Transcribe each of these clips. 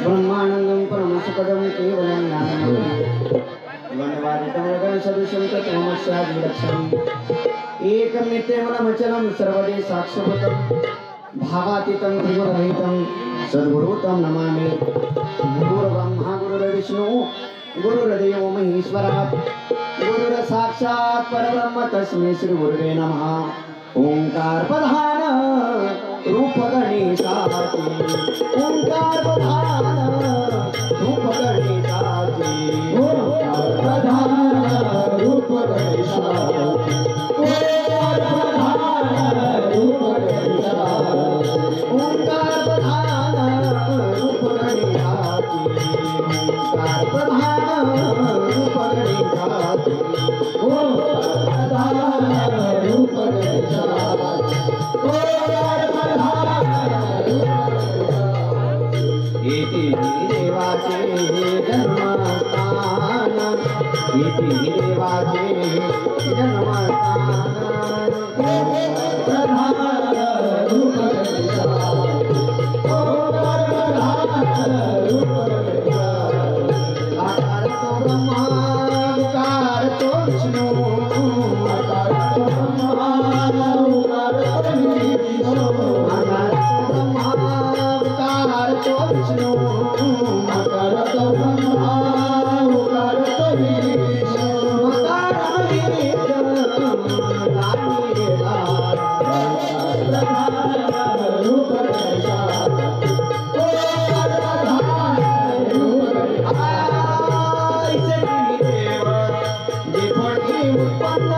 ब्रह्मानंदं परमसुखदं केवलं ज्ञानमयं सदृशं तत्त्वमस्यादिलक्ष्यम् एकमित्यमनमचलं सर्वदे साक्षभूतं भावातीतं त्रिगुणरहितं सद्गुरुतं नमामि। गुरुर्ब्रह्मा गुरुर्विष्णु गुरुर्देवो महेश्वरः गुरुर्साक्षात् परब्रह्म तस्मै श्री गुरुवे नमः। ओंकार प्रधान रूप गणेशाची ओंकार प्रधान रूप गणेशाची ओंकार प्रधान रूप गणेशाची ओंकार प्रधान रूप गणेशाची ओंकार प्रधान रूप गणेशाची ओंकार प्रधान रूप गणेशाची ओंकार प्रधान रूप गणेशाची इति देवाचे जन्मस्थान इति देवाचे जन्मस्थान प्रधान रूप गणेशाची प्रधान रूप गणेशाची आकार तो ब्रह्मा उकार तो विष्णु आकार तो ब्रह्मा उकार तो विष्णु आकार तो ब्रह्मा उकार तो विष्णु आकार तो ब्रह्मा उकार तो विष्णु आकार प्रधान रूप गणेशाची प्रधान रूप गणेशाची देव जे कोणी उत्पन्न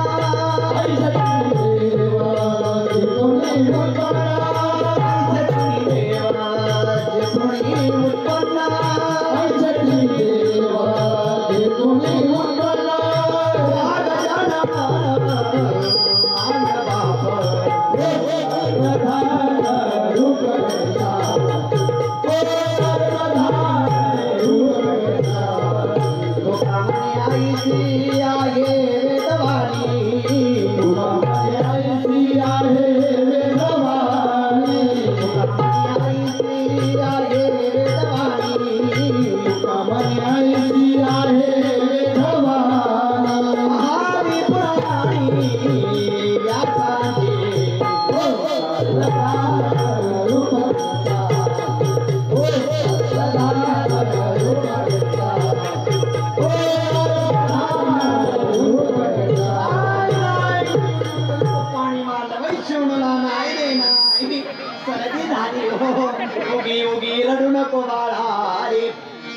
उगी उगी रडू नको बाळा रे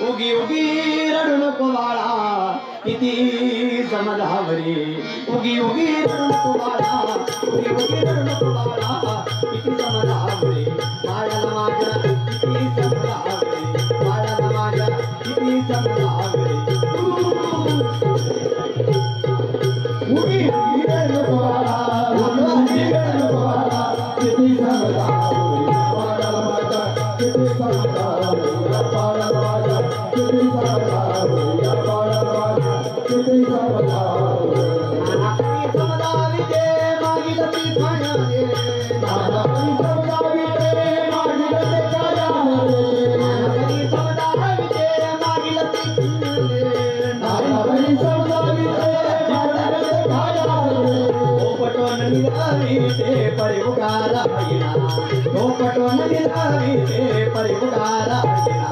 उगी उगी रडू नको बाळा किती जमलावरी उगी उगी रडू नको बाळा उगी उगी रडू नको बाळा किती जमलावरी बाळाला माझ्या किती जमलावरी बाळाला माझ्या किती जमलावरी उगी उगी रडू नको बाळा उगी रडू नको बाळा किती जमलावरी परिवकारा भगिना तो पटवन निरावी ते परिवकारा भगिना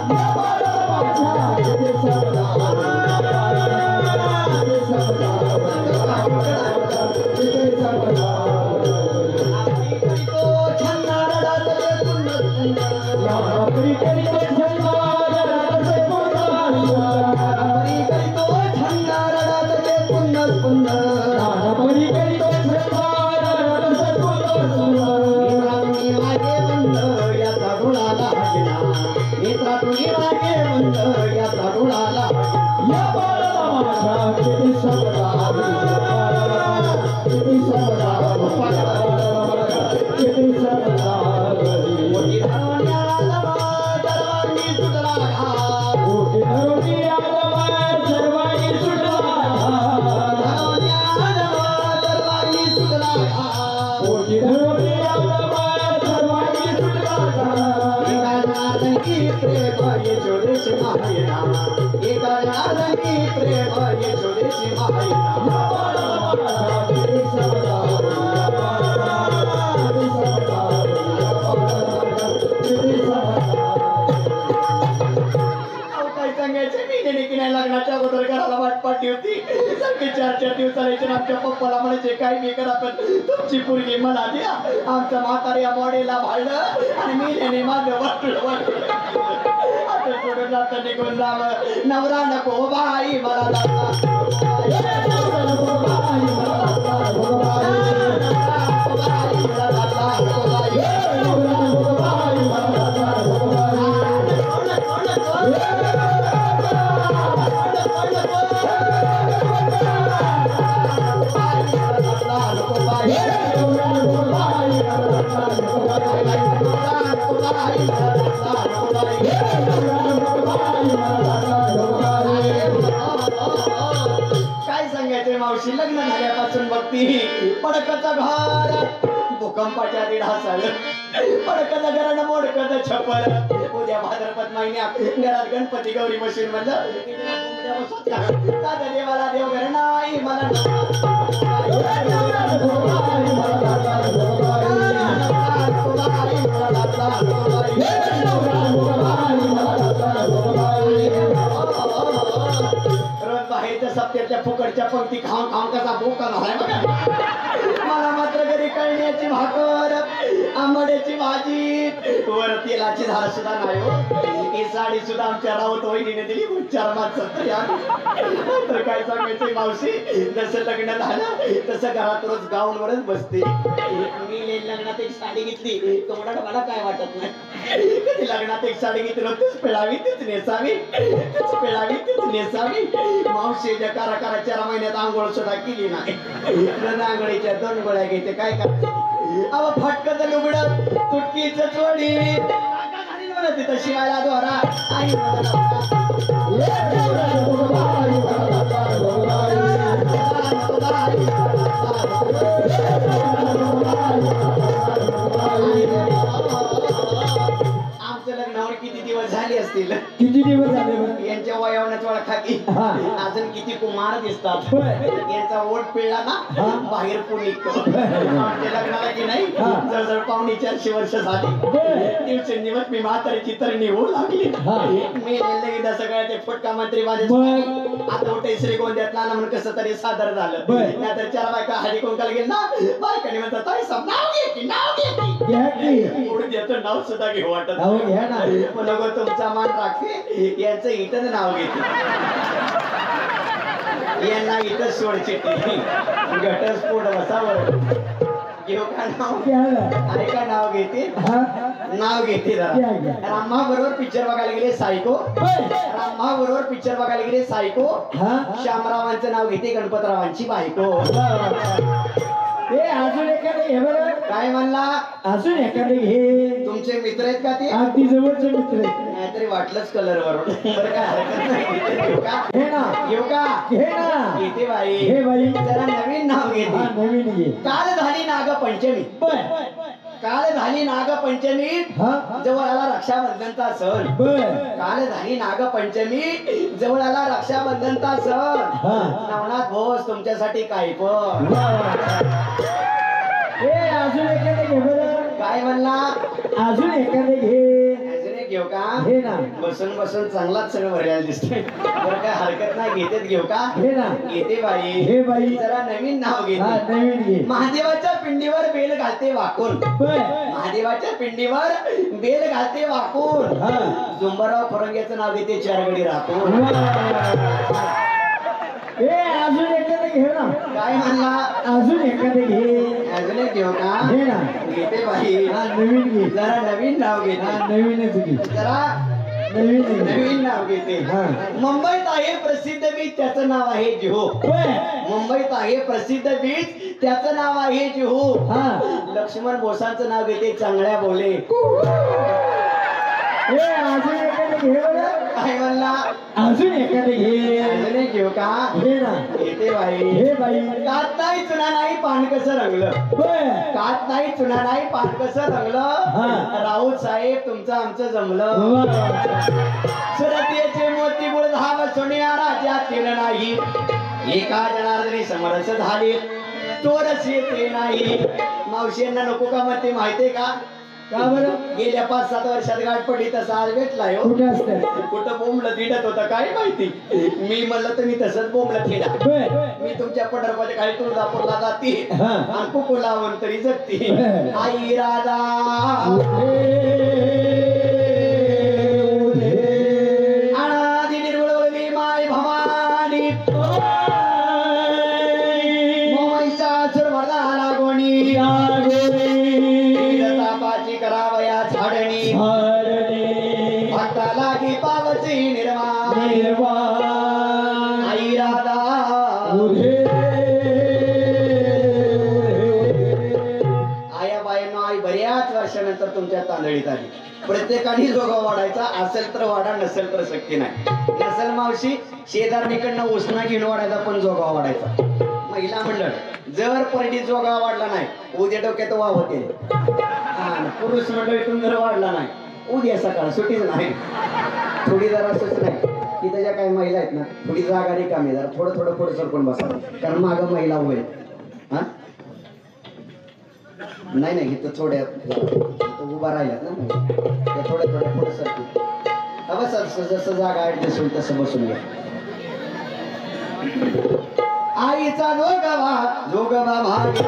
लग्नाच्या अगोदर घराला वाट पाठली होती. सगळे 4-4 दिवसाला आमच्या पप्पाला म्हणायचे काय मी करा पण तुमची पोरगी मला द्या. आमचं म्हातारे या बॉडीला भाडलं आणि मी त्याने माझं वाटलं आता सोडून जातं निघून जावं. नवरा नको बाई मला काय सांगायचंय मावशी. लग्न झाल्यापासून बघती पडकचं घर भूकंपाच्या दीड हसालं. पडकचं घरानं मोडकचं छप्पर. उद्या भाद्रपद महिन्यात घरात गणपती गौरी बसून म्हणलं दादा देवाला देव घर नाही मला बाहेरच्या सप्त्याच्या फुकटच्या पंक्ती खाऊन खाऊन कसा बोका झालाय बघा. मला मात्र घरी कळण्याची भाकर आंबड्याची भाजी वर तेलाची झाड सुद्धा नाही हो. ही साडी सुद्धा आमच्या राऊत वहिनीने दिली. 4 माणसं तर काय सांगायचंय मावशी. जसं लग्न झालं तसं घरात रोज गाऊनवरच बसते. मी लग्नात एक साडी घेतली तोंडात मला काय वाटत नाही. कधी लग्नात एक साडी घेतली तीच पिळावी तीच नेसावी तीच पिळावी तीच नेसावी. मावशीच्या कारा 4 महिन्यात आंघोळ सुद्धा केली नाही. आंघोळीच्या 2 गोळ्या घेते काय करते. अव फटकत लुगडं तुटकीच चोडी तिथं शिवायला द्वारा आई आमचं लग्नावर किती दिवस झाले असतील. किती दिवस झाले यांच्या वयावरच ओळखा की अजून किती कुमार दिसतात. यांचा ओठ पिळला ना बाहेर पुढे निघतो. आमच्या लग्नाला की नाही जवळजवळ 4.5 वर्ष झाली. दिवसेंदिवस मी म्हातारीची तरणी होऊ लागली. मी एकदा सगळ्या ते फुटका मंत्री माझे आता उठे श्रीगोंद्यातला म्हणून कसं तरी सादर झालं. नाहीतर 4 बायका हळदी कुंकाला गेल ना बायकाने म्हणतात ताई सब नाव घे की देतो नाव सुद्धा घेऊ वाटत नको तुमचा मान राखते. यांचं इथंच नाव घेते. यांना इथं सोड चिठ्ठी घटस्फोट बसावर घेऊ का नाव ऐका नाव घेते नाव घेते. रामा बरोबर पिक्चर बघायला गेले सायको. रामा बरोबर पिक्चर बघायला गेले सायको. श्यामरावांचं नाव घेते गणपतरावांची बायको. अजून एखादे घे बरं. काय म्हणला अजून एखादे घे. तुमचे मित्र आहेत का ते. अगदी जवळचे मित्र आहेत. नाहीतरी वाटलंच कलर वरून. बरं काय हरकत नाही. घेऊ का घे ना घेऊ का घे ना घेते बाई. हे बाई जरा नवीन नाव घेते. नवीन घे. काल झाली नागपंचमी. काल झाली नागपंचमी जवळ आला रक्षाबंधनचा सण. काल झाली नागपंचमी जवळ आला रक्षाबंधनचा सण. नवनाथ भोस तुमच्यासाठी काय पण. अजून एखादे घे बरं. काय म्हणला अजून एखादे घे. अजून एक घेऊ का घे ना. बसून बसून चांगलाच सगळं भरायला दिसतंय. बरं काय हरकत नाही घेतेत. घेऊ का घे ना. घेते बाई. हे बाई जरा नवीन नाव घेते. नवीन घे. महादेवाच्या पिंडीवर बेल घालते वाकून. महादेवाच्या पिंडीवर बेल घालते वाकून. झुंबराव खोरंग्याचं नाव घेते 4 गडी राखून. अजून एखादे घे ना. काय म्हणला अजून एखादे घे. अजून एक घेऊ का घे ना. घेते बाई. नवीन घे. जरा नवीन नाव घेते. नवीनच घे. जरा नवीन नाव घेते. हा. मुंबईत आहे प्रसिद्ध बीच, त्याचं नाव आहे जुहू. मुंबईत आहे प्रसिद्ध बीच, त्याचं नाव आहे जुहू. हा. लक्ष्मण बोसांचं नाव घेते चांगल्या बोले. अजून एखादं घे बरं. काय म्हणला? अजून एखादं घे. अजून एक घेऊ का? घे ना. येते बाई. हे बाई. कात नाही चुना नाही पान कसं रंगलं. कात नाही चुना नाही पान कसं रंगलं. राऊत साहेब तुमचं आमचं जमलं. सुरतेचे मोती गुळ धाव सोनिया राज्यातील नाही. एका जनार्दनी समरस झाले चोरस येते नाही. मावशींना नको का म्हणते माहितीये का? का बरं? गेल्या 5-7 वर्षात गाठ पडली तसा आज भेटलाय हो. कुठे असते? कुठं बोंबलं थिडत होता काय माहिती. मी म्हणलं तर मी तसंच बोंबलं थिडा. मी तुमच्या पंढरपूरच्या काही तुळजापूरला जाते आणि कुकू लावून तरी जगते. आई राधा अनादी निर्गुणवली माय भवानी मोहैसासुर वरदाला गोणी तापाची करावया झाडणी भक्ताला की पावची निर्वाण आई राधा आया बायांनो आई बऱ्याच वर्षानंतर तुमच्या तांदळीत आली. प्रत्येकाने जोगा वाढायचा. असेल तर वाढा, नसेल तर शक्य नाही. नसेल मावशी शेजारणीकडनं उसना घेऊन वाढायचा पण जोगा वाढायचा. महिला मंडळ जर परडी जोगा वाढला नाही उद्या डोक्यात वावते. पुरुष मंडळीतून जर वाढला नाही उद्या सकाळ सुटीच नाही. थोडी जरा असंच नाही की त्याच्या काही महिला आहेत ना थोडी जागा रिकामी जरा थोडं थोडं पुढे सरकून बसा. कारण मागं महिला होईल. हा नाही नाही इथं थोड्या उभा राहिल्यात ना त्या थोड्या थोड्या पुढे सरकून बस. जसं जागा ऍडजस्ट होईल तसं बसून घ्या. आईचा जोगवा जोगवा भागे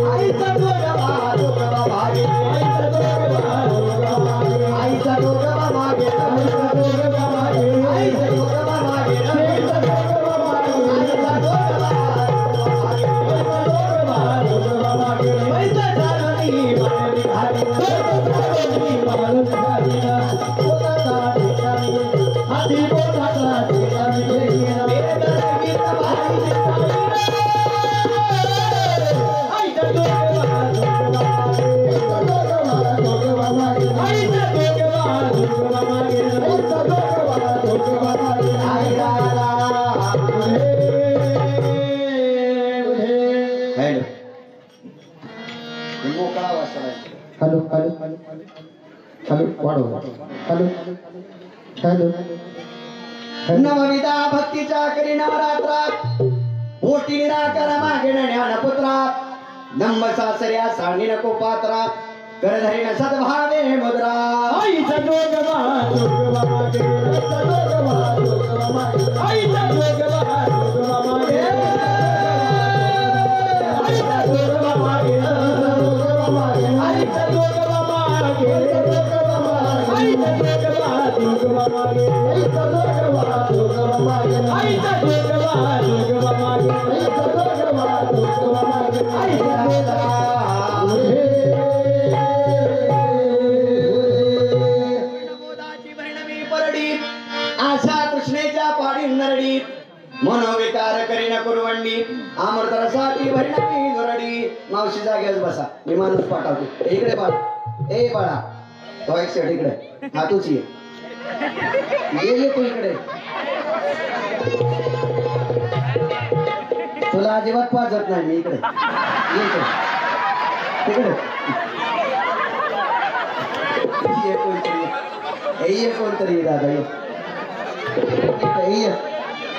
आईचा जोगवा जोगवा भागे आईचा जोगवा भागे आईचा जोगवा भागे हॅलो हॅलो हॅलो वाढव. हॅलो हॅलो नवविधा भक्तीच्या करी नवरात्रात मोठी निराकार मागे ज्ञानपुत्रात नंब सासऱ्या सांडी नको पात्रात करधरी न सद्भावे मुद्रा. आईचा जोगवा जोगवा मागे आईचा जोगवा जोगवा मागे आईचा जोगवा जोगवा मागे आईचा जोगवा मागे आईचा जोगवा मागे आईचा जोगवा जोगवा मागे आईचा जोगवा जोगवा मागे आईचा जोगवा जोगवा मागे आईचा जोगवा जोगवा मागे आईचा आशा कृष्णेच्या पाडी नरडी मनोविकार करीन कुरवंडी अमृत रसाची भरणी नरडी. मावशी जागेच बसा मी माणूस पाठवतो. इकडे बाळा ए बाळा तो एक सेट इकडे हा तूच ये तू इकडे. तुला अजिबात पाजत नाही मी इकडे ये तिकडे ये कोणतरी ये कोणतरी दादा ये ये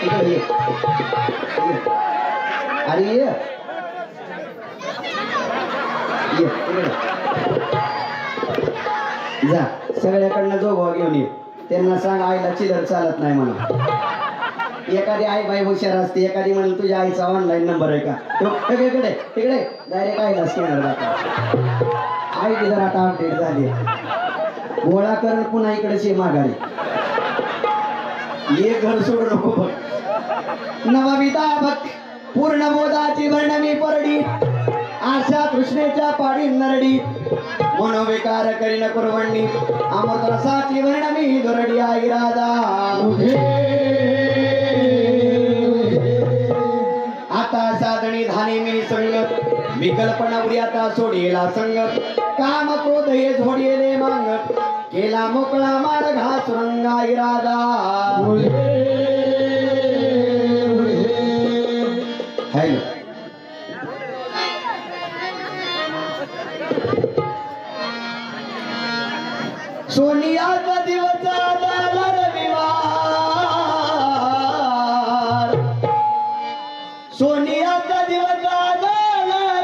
इकडे ये अरे ये इकडे जा. सगळ्याकडनं जोगवा घेऊन ये. त्यांना सांग आईला चिलर चालत नाही म्हणा. एखादी आई बाई हुशार असते एखादी म्हणून तुझ्या आईचा ऑनलाईन नंबर आहे का तिकडे तिकडे डायरेक्ट आईला स्कॅनर जातो. आई ती जरा आता अपडेट झाली गोळा कर पुन्हा इकडेच ये माघारी. ये घर सोडू नको बघ. नवविधा भक्ती पूर्ण मोदाची वर्णमी परडी आशा कृष्णेच्या पाडी नरडी मनोविकार करीन कुरवणी अमृत रसाची वर्णमी दुरडी आई राधा आता साधणी धानी मी संग विकल्पना उडी आता सोडीला संग काम क्रोध हे झोडीले मांग केला मोकळा मार्ग हा सुरंगा इरादा हॅलो सोनियाचा दिवस आला रविवार सोनियाचा दिवस आला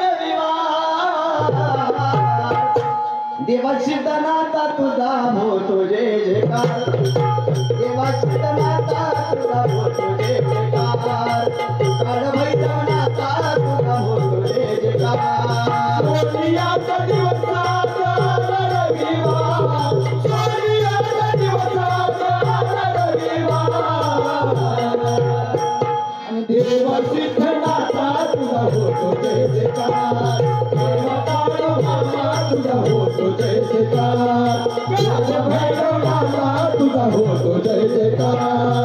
रविवार देवा सिद्धनाथा तुझा होतो जय जयकार देवा सिद्धनाथा तुझा होतो जय जयकार काळ भैरवनाथा तुझा होतो जय जयकार सोनियाचा दिवस आला रविवार सोनियाचा दिवस आला रविवार आणि देवा सिद्धनाथा तुझा होतो जय जयकार देवा पांडुरंगा तुझा होतो जय जयकार काळ भैरवनाथा तुझा होतो जय जयकार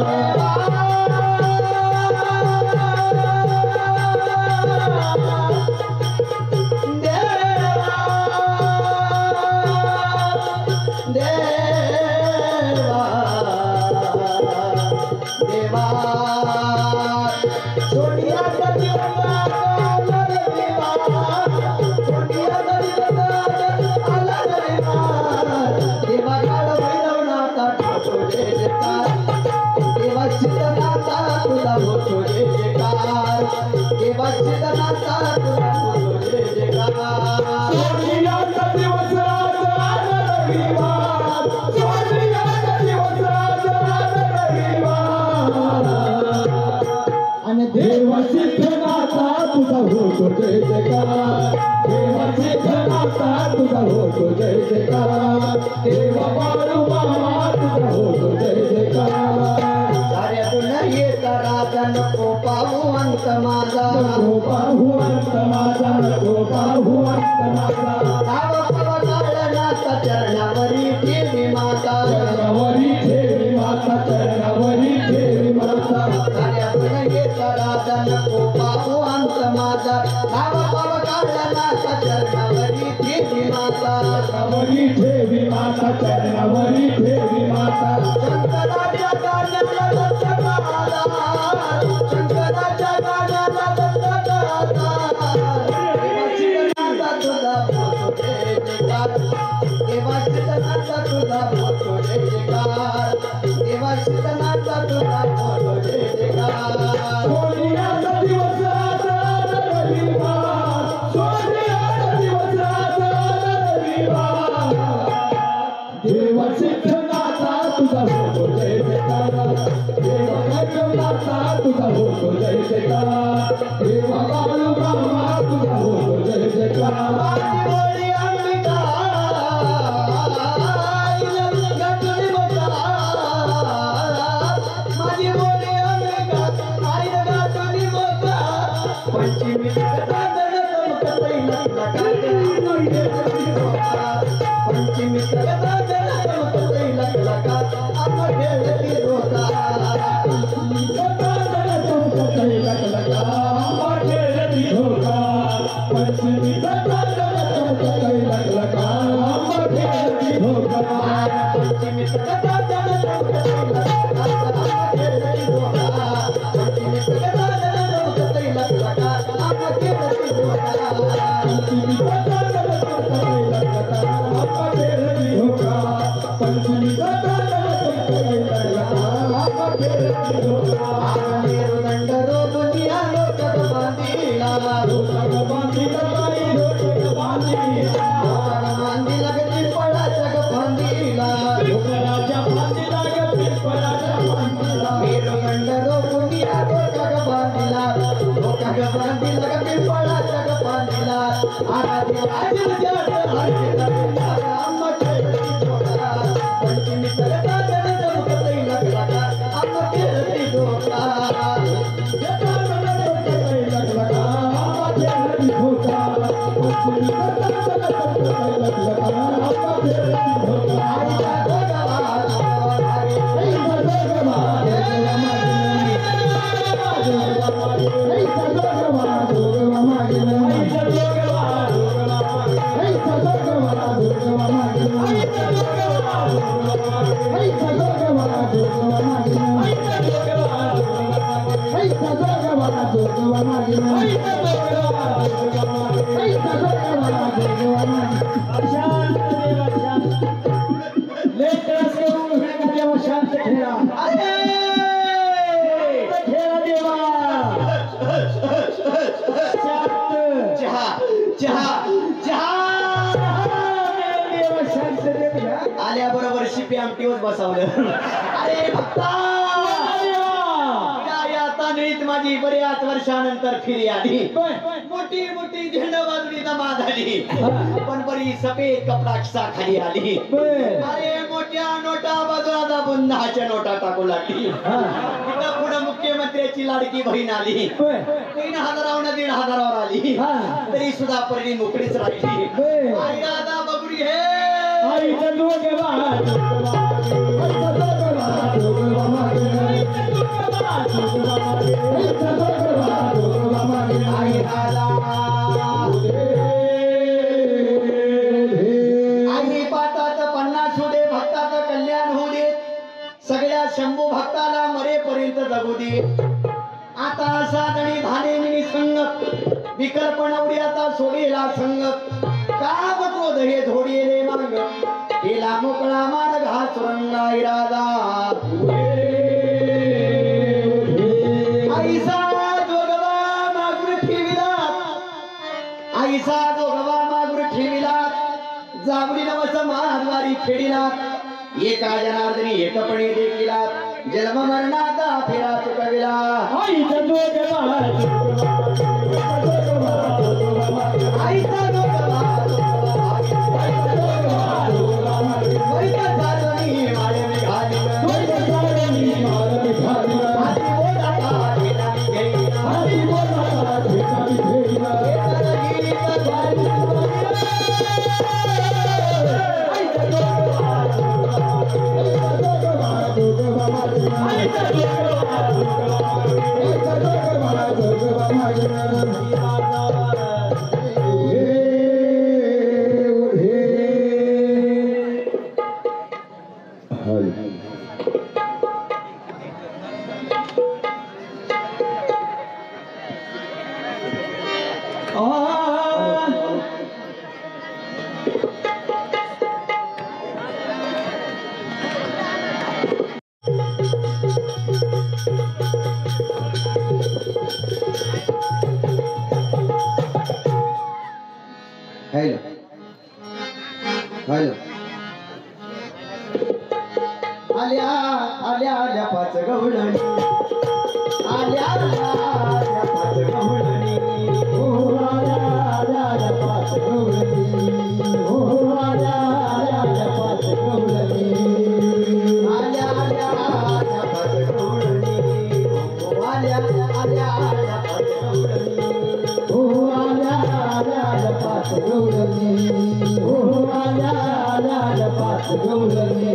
देवा सिद्धनाथा तुझा होतो जय जयकार देवा सिद्धनाथा तुझा होतो जय जयकार देवा बाळूमामा तुझा होतो जय जयकार साऱ्यातून येता राजा नको पाहू अंत माझा नको पाहू अंत माझा नको पाहू अंत माझा काळनाथ चरणावरी ठेवी माता चरणावरी ठेवी माता चरणावरी ठेवी माता साऱ्यातून येता राजा नको पाहू अंत माझा नाव काळनाथ चरणावरी ठेवी माता चरणावरी ठेवी माता चरणावरी ठेवी माता शंकराच्या गाण्याला शंकराच्या गाण्याला देवा सिद्धनाथा तुझा होतो जय जयकार देवा सिद्धनाथा तुझा होतो जय जयकार सोनियाचा दिवस आला रविवार सोनियाचा दिवस आला रविवार देवा सिद्धनाथा तुझा होतो जय जयकार देवा भैरवनाथा तुझा होतो जय जयकार देवा बाळूमामा तुझा होतो जय जयकार Thank you. आल्याबरोबर शिपी आमटीवर बसवलं. अरे भक्ता काय आता नीट माझी बऱ्याच वर्षानंतर फिरी आली. मोठी मोठी झेंड बाजूनी जमा झाली पण बरी सफेद कपडा खिसा खाली आली. अरे मोठ्या नोटा बाजूला दाबून 10च्या नोटा टाकू लागली. तिथं पुढे मुख्यमंत्र्याची लाडकी बहीण आली. 3,000 1,500 आली तरी सुद्धा परी मोकळीच राहिली. आई दादा बघून घे. आई पातात 50 होऊ दे भक्ताचं कल्याण होऊ दे. सगळ्या शंभू भक्ताला मरेपर्यंत जगू दे. आता साधणी धाने संग विकल्पणवडी आता सोडेला संग का बघो दहे धोडीले मांग केला मोकळा मार्ग हा सुरंगा इरादा. आईसा जोगवा मागुर ठेविला आईसा जोगवा मागुर ठेविला जाबडी नवस महाद्वारी फेडिला. एका जनार्दनी एकपणे देखिला जन्म मरणाचा फेरा चुकविला. आईचा जोगवा आईचा जोगवा हेलो हेलो आल्या आल्या आल्या पाच गवळणी आल्या आल्या पाच गवळणी हो आल्या आल्या पाच गवळणी हो आल्या आल्या पाच गवळणी आल्या आल्या पाच गवळणी हो आल्या आल्या पाच गवळणी हो आल्या आल्या पाच गवळणी हो आल्या आल्या पाच गवळणी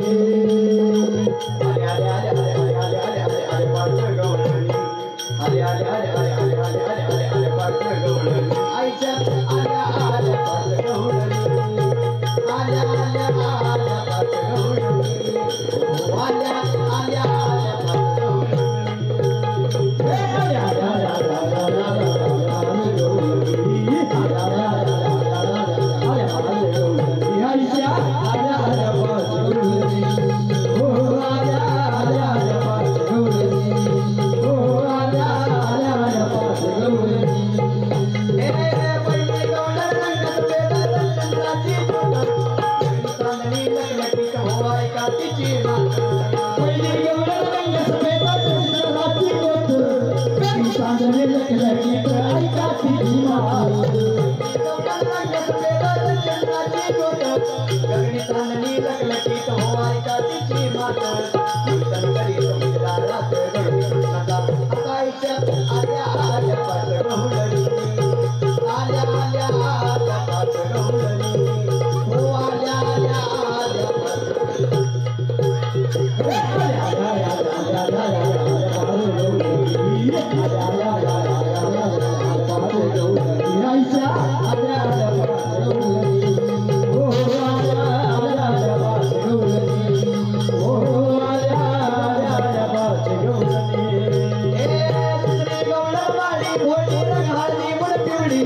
बोलली रंगाली मुळ पिवळी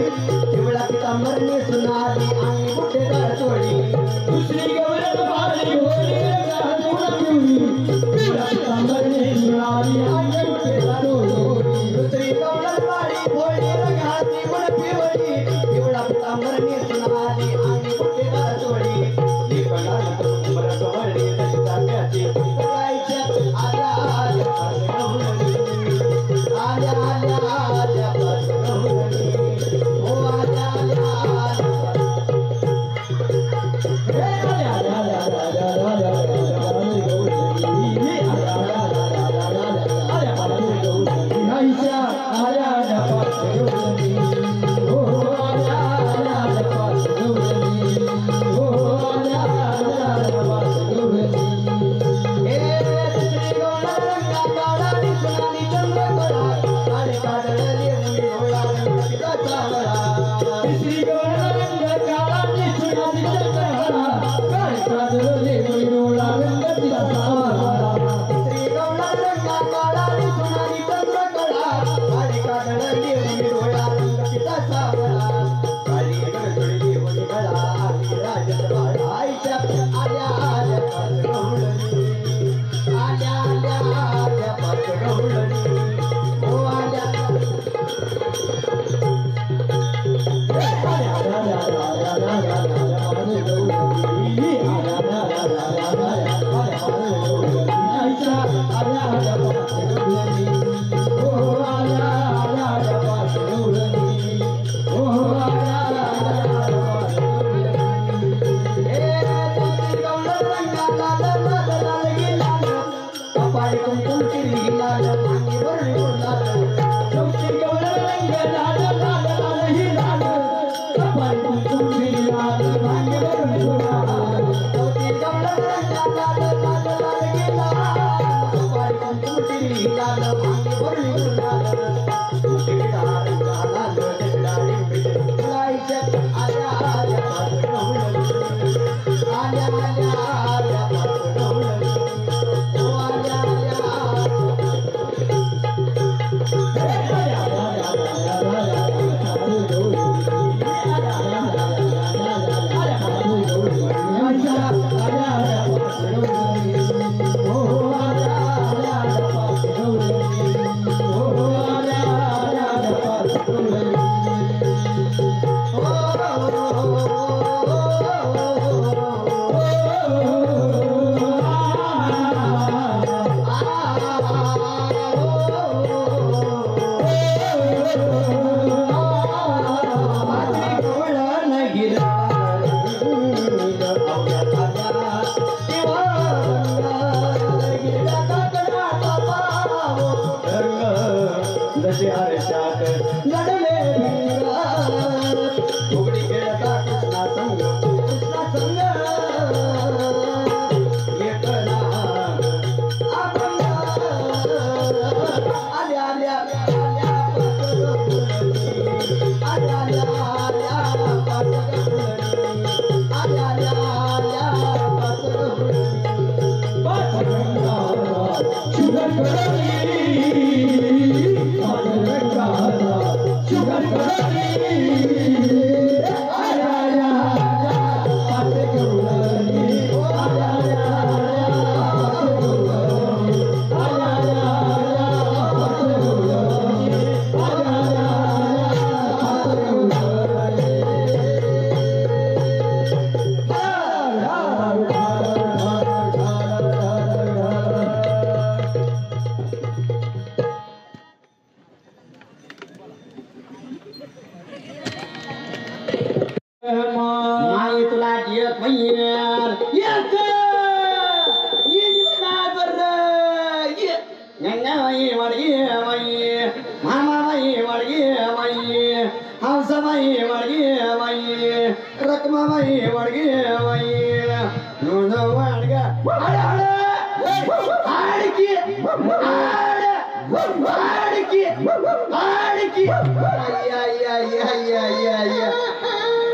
पिवळा पितांबरने सुनाली आणि मोठे दार चोळी दुसरी गवळण बाळी होळी रंगाली मुळ पिवळी पिवळा पितांबरने सुनाली आणि मोठे दार चोळी दुसरी गवळण बाळी बोलली रंगाली मुळ पिवळी पिवळा पितांबरने सुनाली आणि मोठे दार चोळी निकळा नंबर कवळी तशी जाग्याची गायच्या आल्या आल्या आल्या आल्या आल्या पासगवळणी हो आल्या आल्या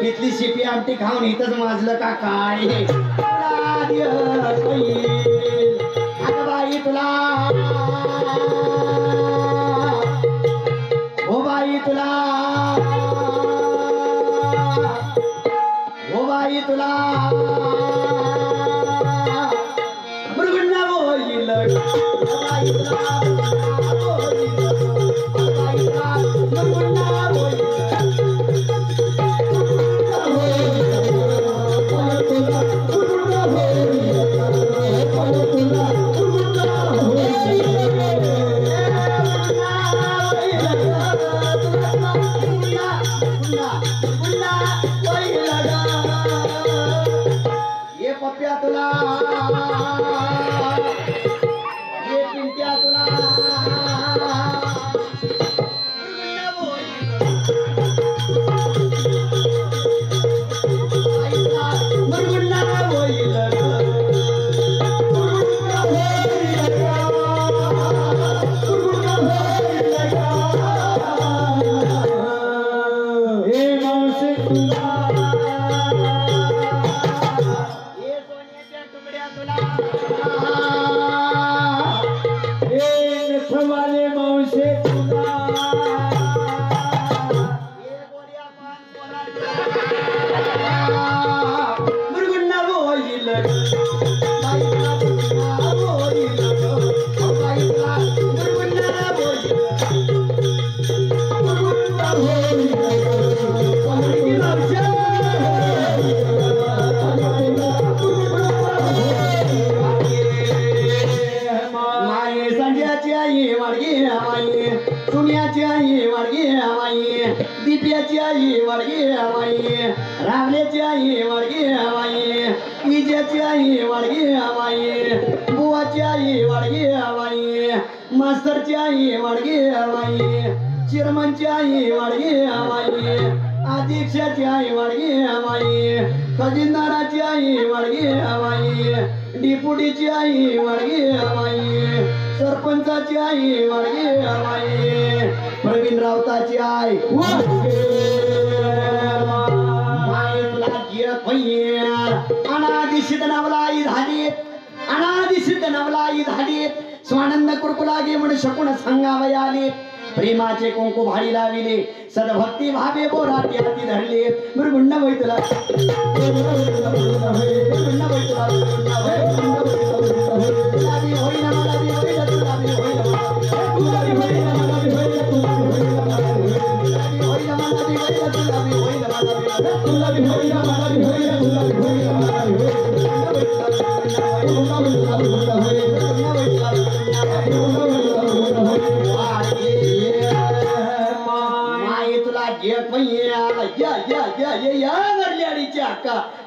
इथली शिपी आमटी खाऊन इथंच माजलं का काय अगं बाई तुला हो बाई ये पप्प्या तुला ये पिंट्या तुला मुरगुंडा होईल सुन्याची आई वाडगी हवाई दिप्याची आई वाडगी हवाई रावल्याची आई वाडगी हवाई इजाची आई वाडगी हवाई बुवाची आई वाडगी हवाई मास्तरची आई वाडगी हवाई चिरमनची आई वाडगी हवाई अधीक्षाची आई वाडगी हवाई खजिनदाराची आई वाडगी हवाई डिपुटीची आई वाडगी हवाई सरपंचाची आई वाडगी हवाई प्रवीण राऊताची आई अनादिशित नवलाई झाली अनादिशित नवलाई झाली स्वानंद कुरकुलागे म्हणून शकून सांगावय आले प्रेमाचे कुंकू भाडी लाविले सदभक्ती भावे बोराटी हाती धरले मृगुंड वैतला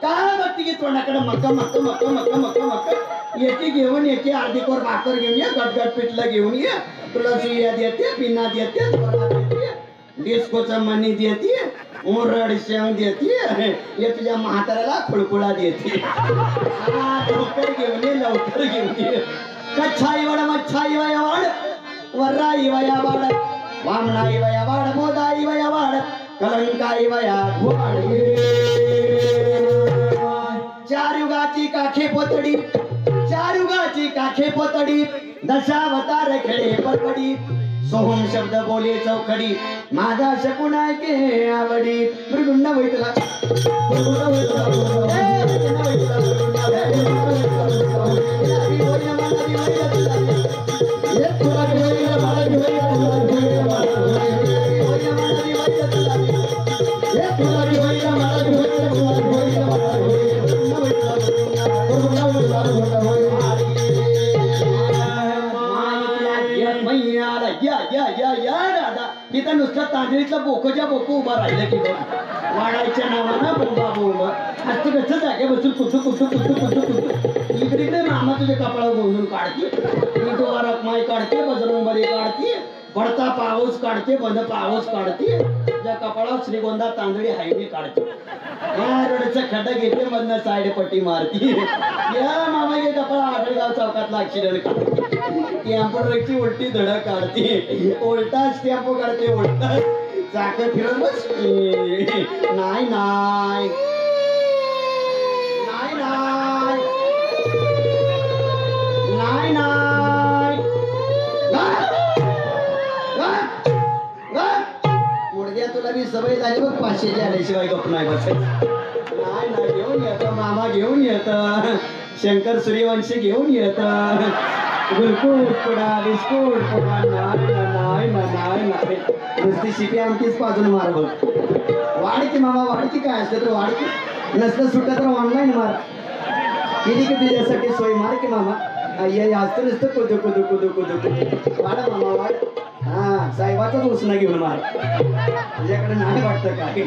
काय बघती की तोंडाकडे मक्का मक्का मक्का मक्का मक्का मक्का येते घेऊन येते अर्धी कोर भाकर घेऊन ये गटगट पिठलं घेऊन ये तुला सुया देते पिना देते डिस्कोचा मनी देते मुरड शेंग देते ये तुझ्या म्हाताऱ्याला खुळखुळा देते लवकर घेऊन ये लवकर घेऊन ये कच्छाई वाड मच्छाई वया वाड वर्राई वया वाड वामनाई वया वाड मोदाई वया वाड कलंकाई वया वाड चार युगाची काखे पोतडी चार युगाची काखे पोतडी दशावतार खेळे परवडी सोहम शब्द बोले चौखडी माझा शकून ऐके आवडी मृगुंड वैतला तिथं नुसतं तांदळीतलं बोकोच्या बोको उभा राहिलं की वाडायच्या नावानं बोंबा बोंब आज तू कसं जागे बसून कुठू कुठू कुठू कुठू कुठू इकडे इकडे मामा तुझ्या कपाळावर गोंधून काढते मी तो रकमाई काढते बजरंगबली काढते पडता पाऊस काढते बंद पाऊस काढते तुझ्या कपाळावर श्रीगोंदा तांदळी हायवे काढते या रोडचं खड्डा घेते मधनं साईड पट्टी मारती या मामाच्या कपाळा आढळगाव चौकातला ऍक्सिडेंट काढते टेम्पोची उलटी धडक काढते उलटाच टेम्पो काढते उलटा चाक फिरत बस नाही नाही नाही नाही नाही मुडद्या तुला मी सवय झाली बघ 500 आल्याशिवाय गप नाही बस नाही नाही घेऊन येत मामा घेऊन येत शंकर सूर्यवंशी घेऊन येत गुलकुट पुडा बिस्कुट पुडा नाही नुसती शिपी आमचीच पाजून मार बघ. वाढ की मामा वाढ की काय असलं तर वाढ की नसलं सुटलं तर ऑनलाईन मार. केली की तुझ्यासाठी सोय मार की मामा. अय्या असतं नुसतं कुदू कुदू कुदू कुदू कुदू वाढ मामा वाढ. हा साहेबाचाच उसना घेऊन मार. तुझ्याकडे नाही वाटतं काय.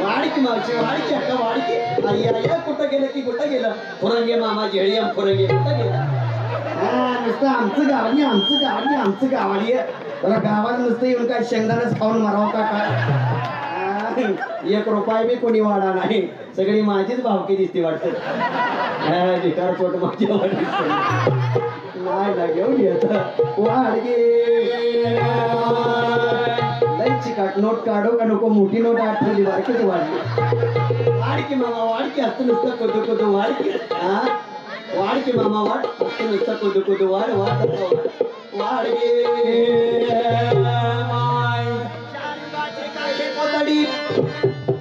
वाढ की मावशी वाढ की अक्का वाढ की. अय्या कुठं गेलं की कुठं गेलं फुरंगे मामा झेळी फुरंगे कुठं गेलं. नुसतं आमचं गावाली आमचं गावाली त्याला गावात नुसतं येऊन काय शेंगदाणच खाऊन मारावं का काय. 1 रुपया बी कोणी वाढा नाही. सगळी माझीच भावकी दिसते वाटतं. भिकार पोट माझी नाही ना घेऊन येत वाढगे. लई चिकाट नोट काढू का नको मोठी नोट आठवली बारकीच वाढली. वाढ की मामा वाढ की असतं नुसतं कुदू कुदू वाढ की. वाढ की मामा वाढ असतं नुसतं कुदू कुदू वाढ वाढ वाढ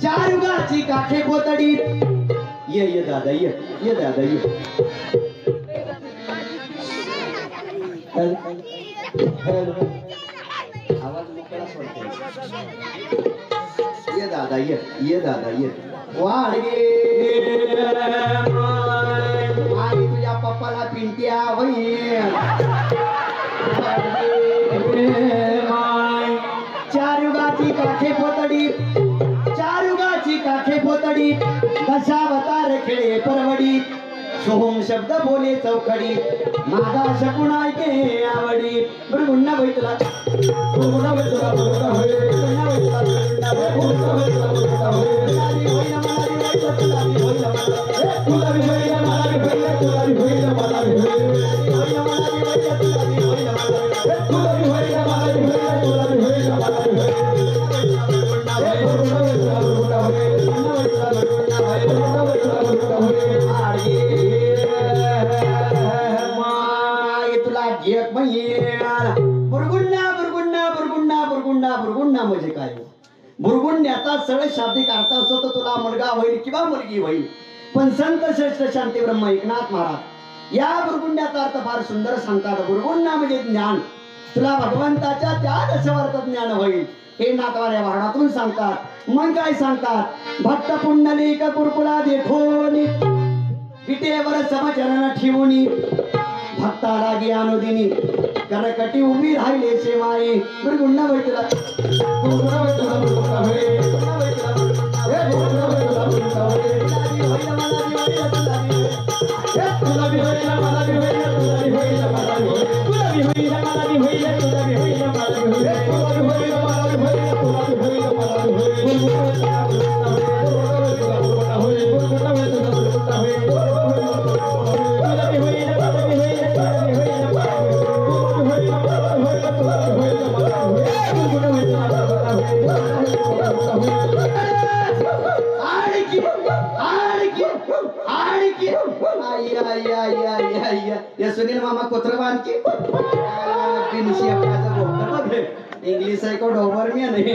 चार युगाची काठे पोतडी. ये दादा ये दादा ये. आवाज मोकळा सोडते. ये दादा ये दादा ये. वाढगे आई तुझ्या पप्पाला पिंट्या होई. चार युगाची काठे पोतडी चार युगाची काठे पोतडी दशावतार खेळे परवडी. सोहम शब्द बोले चौकडी माझा शकुन ऐके आवडी. बरं गुन्हा बैतला गुन्हा बैतला गुन्हा बुरगुंडा म्हणजे काय. बुरगुंड्याचा सरळ शाब्दिक अर्थ असतो तर तुला मुलगा होईल किंवा मुलगी होईल. पण संत श्रेष्ठ शांती ब्रह्म एकनाथ महाराज या बुरगुंड्याचा अर्थ फार सुंदर सांगतात. बुरगुंडा म्हणजे ज्ञान. तुला भगवंताच्या त्या दशवर्त ज्ञान होईल हे नाथवाऱ्या वारणातून सांगतात. मग काय सांगतात. भक्त पुंडलिक कुरकुला देखोनी विटेवर समचरण ठेवून भक्ताला ज्ञानोदिनी करकटी उभी राहिले सेवाई. बरं गुन्हा बैठला या सुनील मामा कोत्र बांधकी इंग्लिश आहे का डोबर मी नाही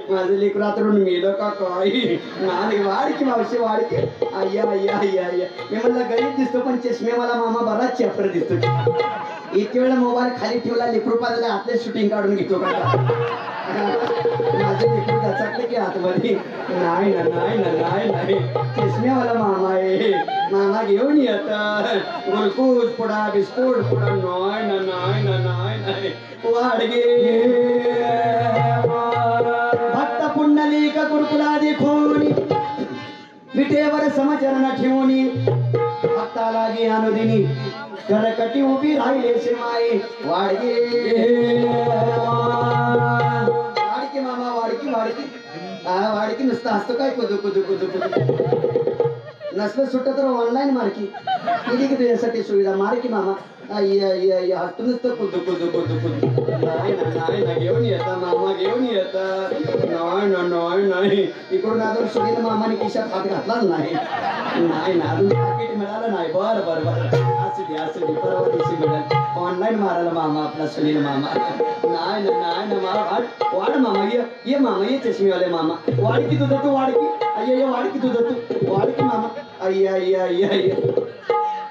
माझं लेकरू रात्रून मेलं का काही नाही. वाढ की मावशी वाढ की. अय्या मी म्हणलं गरीब दिसतो पण चष्मे मला मामा बराच चॅप्टर दिसतो. इतके वेळा मोबाईल खाली ठेवला लेकरू पाहिजे आतले शूटिंग काढून घेतो का माझे लेकरू दचकले की आतमध्ये. नाही चष्म्यावाला मामा आहे. मामा घेऊन येत गुलकुट पुडा बिस्कुट पुडा नाही वाढगे. भक्त पुंडलिक कुरकुला देखून विटेवर समचरण ठेवून भक्ताला ज्ञानोदिनी करकटी उभी राहिले सेवाई. वाढगे वाढकी मामा वाढकी वाढकी नुसतं असतो काय कुदू कुदू कुदू कुदू नसलं सुटत तर ऑनलाईन मार्की केली की तुझ्यासाठी सुविधा मार की मामा. हसतो नुसतं कुदू कुदू कुदू कुदू. नाही घेऊन येता मामा घेऊन येता. नाही इकडून अजून सुनील मामाने खिशात हात घातलाच नाही ना अजून पाकिट मिळालं नाही. बरं असू दे परवा दिवशी मिळेल. ऑनलाईन मारायला मामा आपला सुनील मामा. नाही ना वाढ मामा ये मामा ये चष्मीवाले मामा. वाढ की तुझं तू वाढ की. वाढ की तुझं तू वाढ की मामा.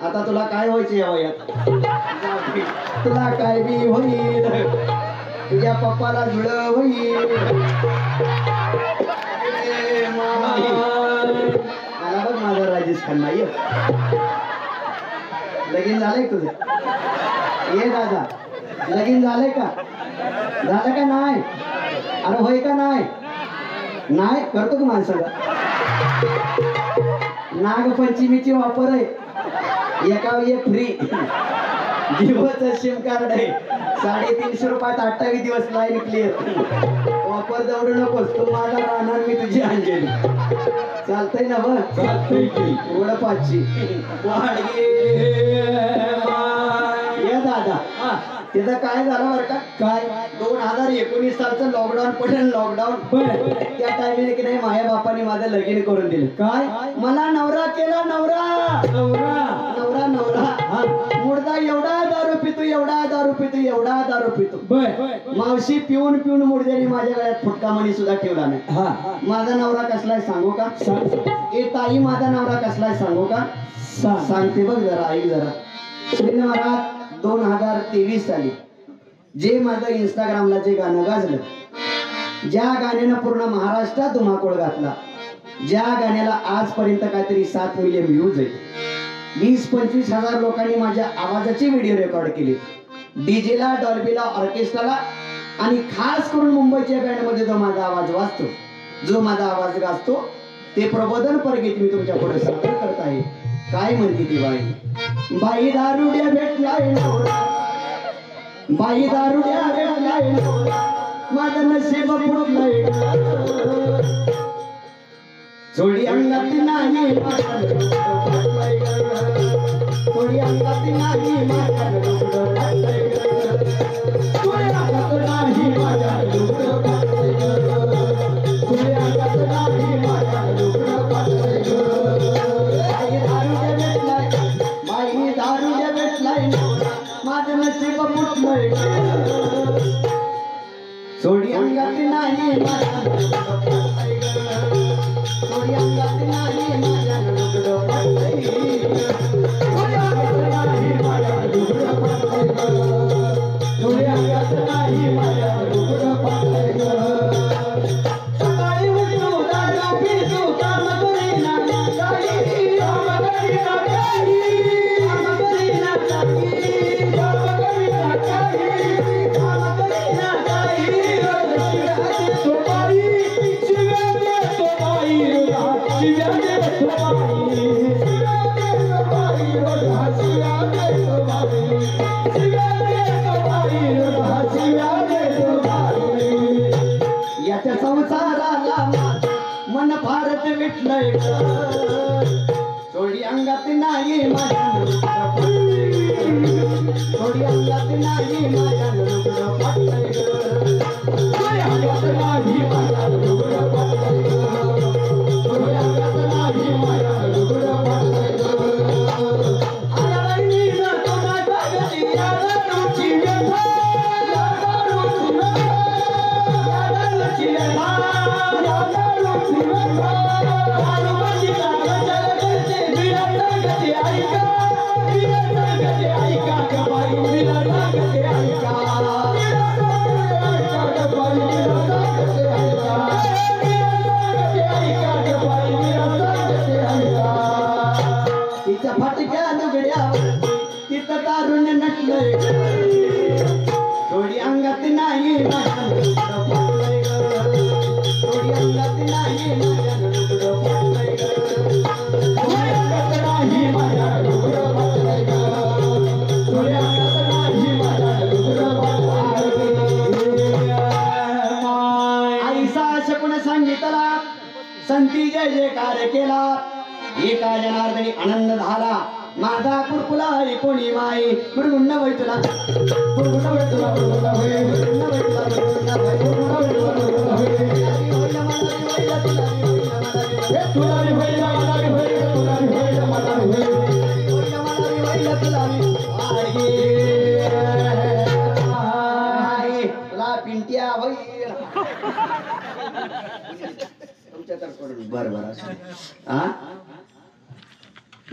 आता तुला काय व्हायचं या वयात? तुला काय बी होईल, तुझ्या पप्पाला जुळ होईल. मला बघ माझा राजेश खन्ना ये. लगीन झालंय तुझं? ये दादा, लगीन झालंय का? झालं का नाही? अरे होय का नाही? नाही करतो का माणसाला? नागपंचमीची वापर आहे, एकावर एक फ्री. जिओचं सिम कार्ड आहे, 350 रुपयात 28 दिवस लाईन क्लिअर. वापर दौडू नकोस, तू माझा राहणार, मी तुझी अंजली. चालतंय ना? बघ चालतंय की. एवढं पाचशे वाढगे. ये दादा, त्याचं काय झालं बरं का? काय 2019 सालचं लॉकडाऊन पडेल, लॉकडाऊन. त्या टायमिंग की नाही माझ्या बापाने माझं लगीन करून दिलं. काय मला नवरा केला, नवरा नवरा नवरा नवरा. मुर्दा एवढा दारू पितो, एवढा दारू पितो, एवढा दारू पितो. बर मावशी पिऊन पिऊन मुर्द्याने माझ्या गळ्यात फुटका मणी सुद्धा ठेवला नाही. हा माझा नवरा कसलाय सांगू का? ए ताई, माझा नवरा कसलाय सांगू का? सांगते बघ जरा, ऐक जरा. श्री महाराज 2023 साली जे माझं इंस्टाग्रामला जे गाणं गाजलं, ज्या गाण्यानं पूर्ण महाराष्ट्रात धुमाकूळ घातला, ज्या गाण्याला आजपर्यंत काहीतरी 7 मिलियन व्ह्यूज आहेत, 20-25 हजार लोकांनी माझ्या आवाजाची व्हिडिओ रेकॉर्ड केली, डीजेला, डॉल्बीला, ऑर्केस्ट्राला, आणि खास करून मुंबईच्या बँडमध्ये जो माझा आवाज वाजतो, जो माझा आवाज गाजतो, ते प्रबोधन परगीत मी तुमच्या पुढे सादर करत आहे. काय म्हणते ती बाई? बाई दारुड्या भेटलाय नवरा, बाई दारुड्या भेटलाय नवरा, माझं नशीब फुटलंय. थोडी अंगात नाही माझ्या, थोडी अंगात नाही माझ्या, थोडी अंगात नाही माझ्या, थोडी अंगात नाही माझ्या. बाई दारुड्या भेटलाय नवरा, माझं नशीब फुटलंय. थोडी अंगात नाही माझ्या, थोडी अंगात नाही माझ्या, थोडी अंगात नाही माझ्या, थोडी अंगात नाही माझ्या. सकाळी उठतो दारू पितो, काम करीना काही, काम करीना काही, काम करीना काही, काम करीना काही, काम करीना काही. तो बाई शिव्या देतो बाई, शिव्या देतो बाई, शिव्या देतो बाई, शिव्या देतो बाई, शिव्या देतो बाई, शिव्या देतो बाई. याच्या संसाराला मन फारच विटलंय, थोडी अंगात नाही माझ्या, थोडी अंगात नाही माझ्या, थोडी अंगात नाही माझ्या, थोडी अंगात नाही माझ्या. आला बहिणीनं कोणाच्या घरी, या दारूची व्यथा, या दारूची व्यथा, या दारूची व्यथा, या दारूची व्यथा. दारूबंदी कागदाला करते विराट गती ऐका, विराट गती ऐका ग बाई, विराट गती ऐका, विराट गती ऐका ग बाई, विराट गती ऐका, विराट गती ऐका ग बाई, विराट गती ऐका. तिच्या फाटक्या लुगड्यावर तिथं तारुण्य नटलंय, थोडी अंगात नाही माझ्या, थोडी अंगात नाही माझ्या, थोडी अंगात नाही माझ्या, थोडी अंगात नाही माझ्या. आईसा शकून सांगितला, संती जय जयकार केला, एका जनार्दनी आनंद झाला, माझा कुरकुला कोणी माई. गुणगुण वैतुला, गुणगुण वैतुला, गुणगुण होय, गुणगुण वैतुला, गुणगुण होय, गुणगुण वैतुला, गुणगुण होय. हे तुलारी होय, मलारी होय, तुलारी होय, मलारी होय, मलारी होय, तुलारी. तुला पिंट्या होय तुमच्या तर बर बर. हा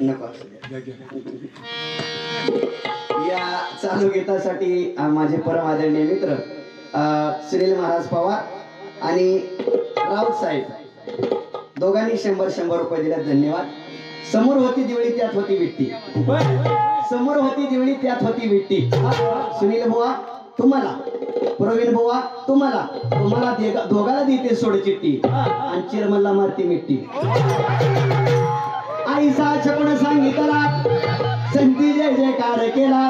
नको असू द्या. या चालू गीतासाठी माझे परम आदरणीय मित्र सुनील महाराज पवार आणि राऊत साहेब दोघांनी 100 रुपये दिले. धन्यवाद. समोर होती दिवळी त्यात होती विट्टी. समोर होती दिवळी त्यात होती विट्टी. सुनील बुवा तुम्हाला, प्रवीण बुवा तुम्हाला, दोघाला देते सोड चिट्टी आणि चिरमलला मारती मिट्टी. आईचा छपण सांगितला संती जय जयकार केला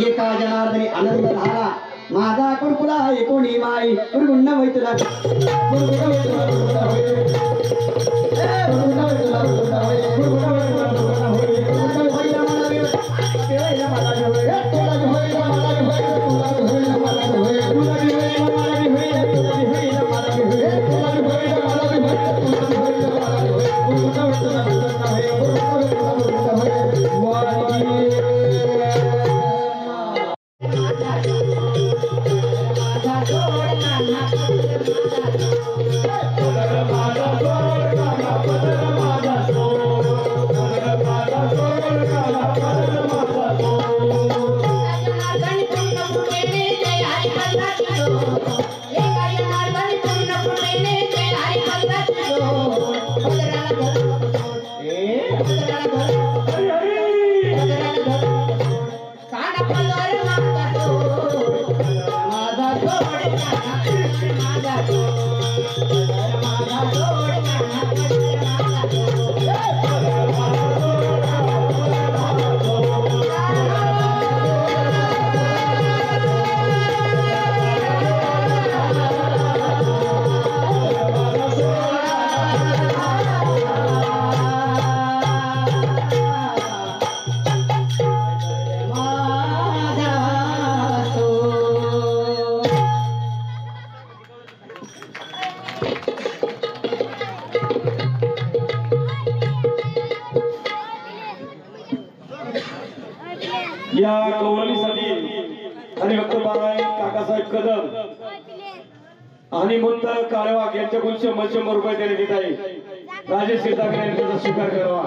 एका जनार्दनी आनंद झाला माझा कुरकुला कोणी माई कुरगुंड वैतला या कवलीसाठी हरिभक्त बाळासाहेब काकासाहेब कदम आणि मुंत काळेवाघ यांच्याकडून 100 रुपये देण्यात येत आहे. राजेश सीताकर यांनी त्याचा स्वीकार करावा.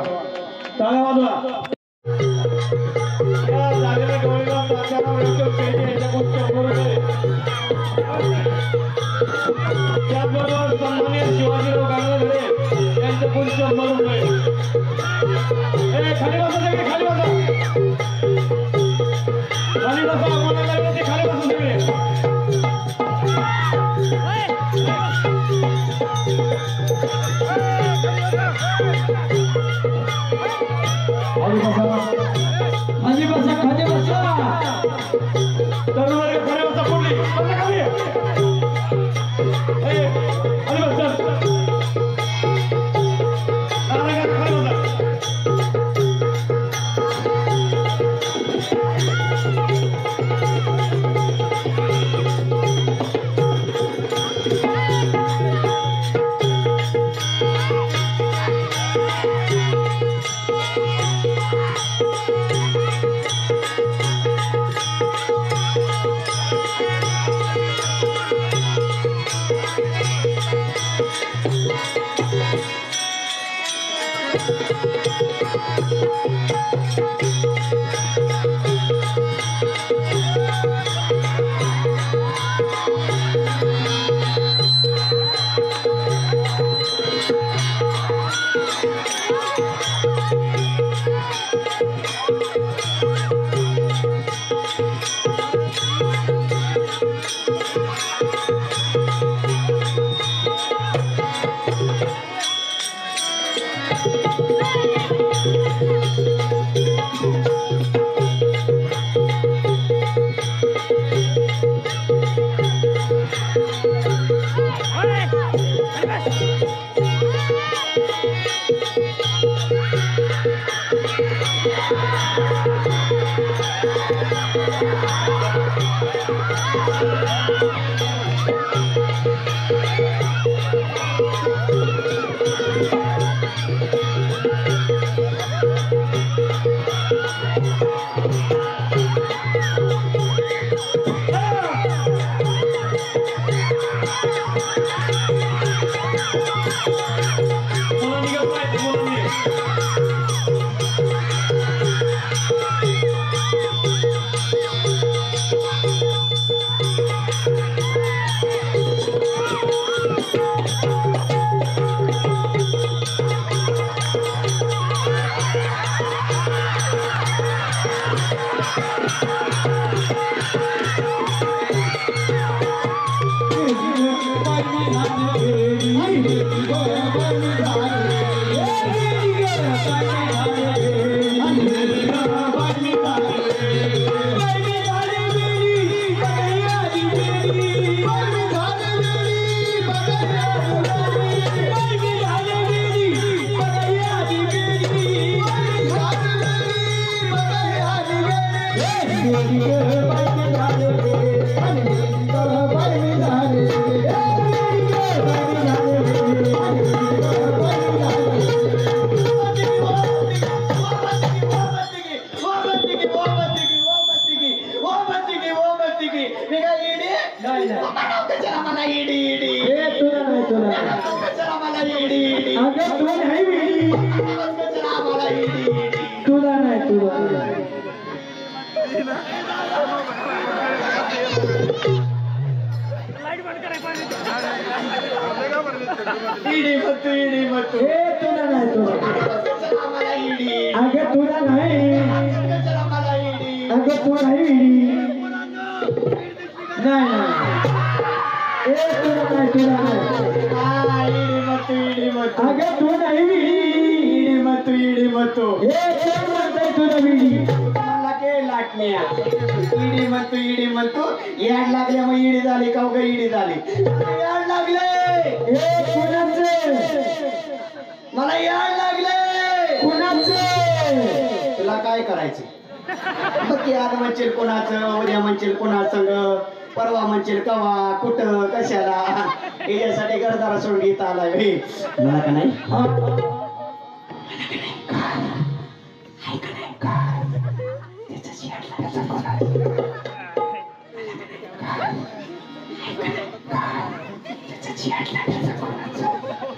टाळ्या वाजवा. या झालेल्या गवळीला तात्याराव पेंडे यांच्याकडून 100 रुपये. त्याचबरोबर सन्माननीय शिवाजीराव गांगुर्डे यांच्याकडून 100 रुपये. खाली बसा सगळे, खाली बसा. खाली बसा, आम्हाला लागलं ते खाली बसून सगळे. खाली बसा, खाली बसा. तरुण वर्ग खाली बसा, पुढली बसा खाली. खाली बसा. खाली बसा. परवा म्हणशील कवा कुठं कशाला याच्यासाठी गरदारा सोडून घेत आलाय मला का नाही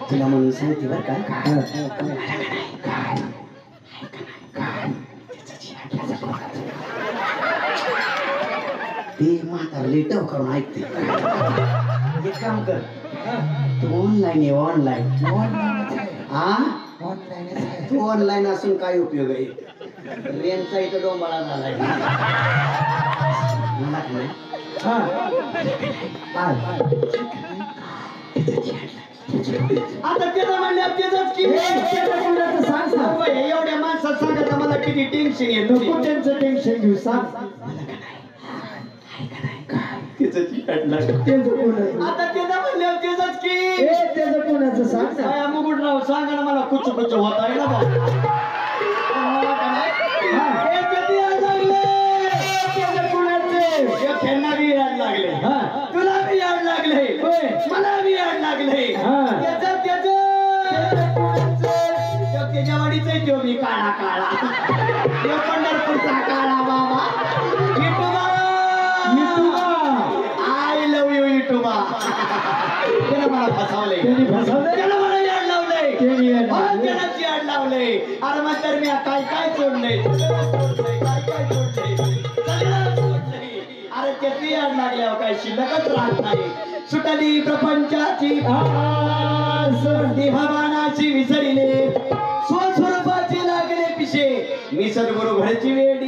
तुला म्हणून सांगते बरं का ते म्हातारा लेटव करून ऐकते एक काम कर तू ऑनलाईन आहे ऑनलाईन तू ऑनलाईन असून काय उपयोग आहे रेंजचा इथं डोंबाळा झालाय मला नाही आता त्याचं म्हणल्या त्याच की एवढ्या माणसात सांगायचं मला किती टेन्शन येतो त्यांचं टेन्शन घेऊ सांग आता त्याचं म्हणल्या त्याच की त्याचं कोणाचं सांग मुकुटराव सांगा ना मला कुच कुच होत आहे ना त्यांना बी याड लागले तुला बी याड लागले मला बी याड लागले त्याच्या वाडीच आहे तो मी काळा काळा पंढरपूरचा काळा बाबा आय लव्ह यू युट्यूबा त्याला मला फसवले त्याला मला याड लावलंय त्यालाच याड लावलंय अरे मग तर मी काय काय सोडलंय अरे त्याची याड लागल्यावर काय शिल्लकच राहत नाही सुटली प्रपंचाची देहबाणाची विसरिले स्वस्वरूपाची लागले पिशे मी सद्गुरु घरची वेडी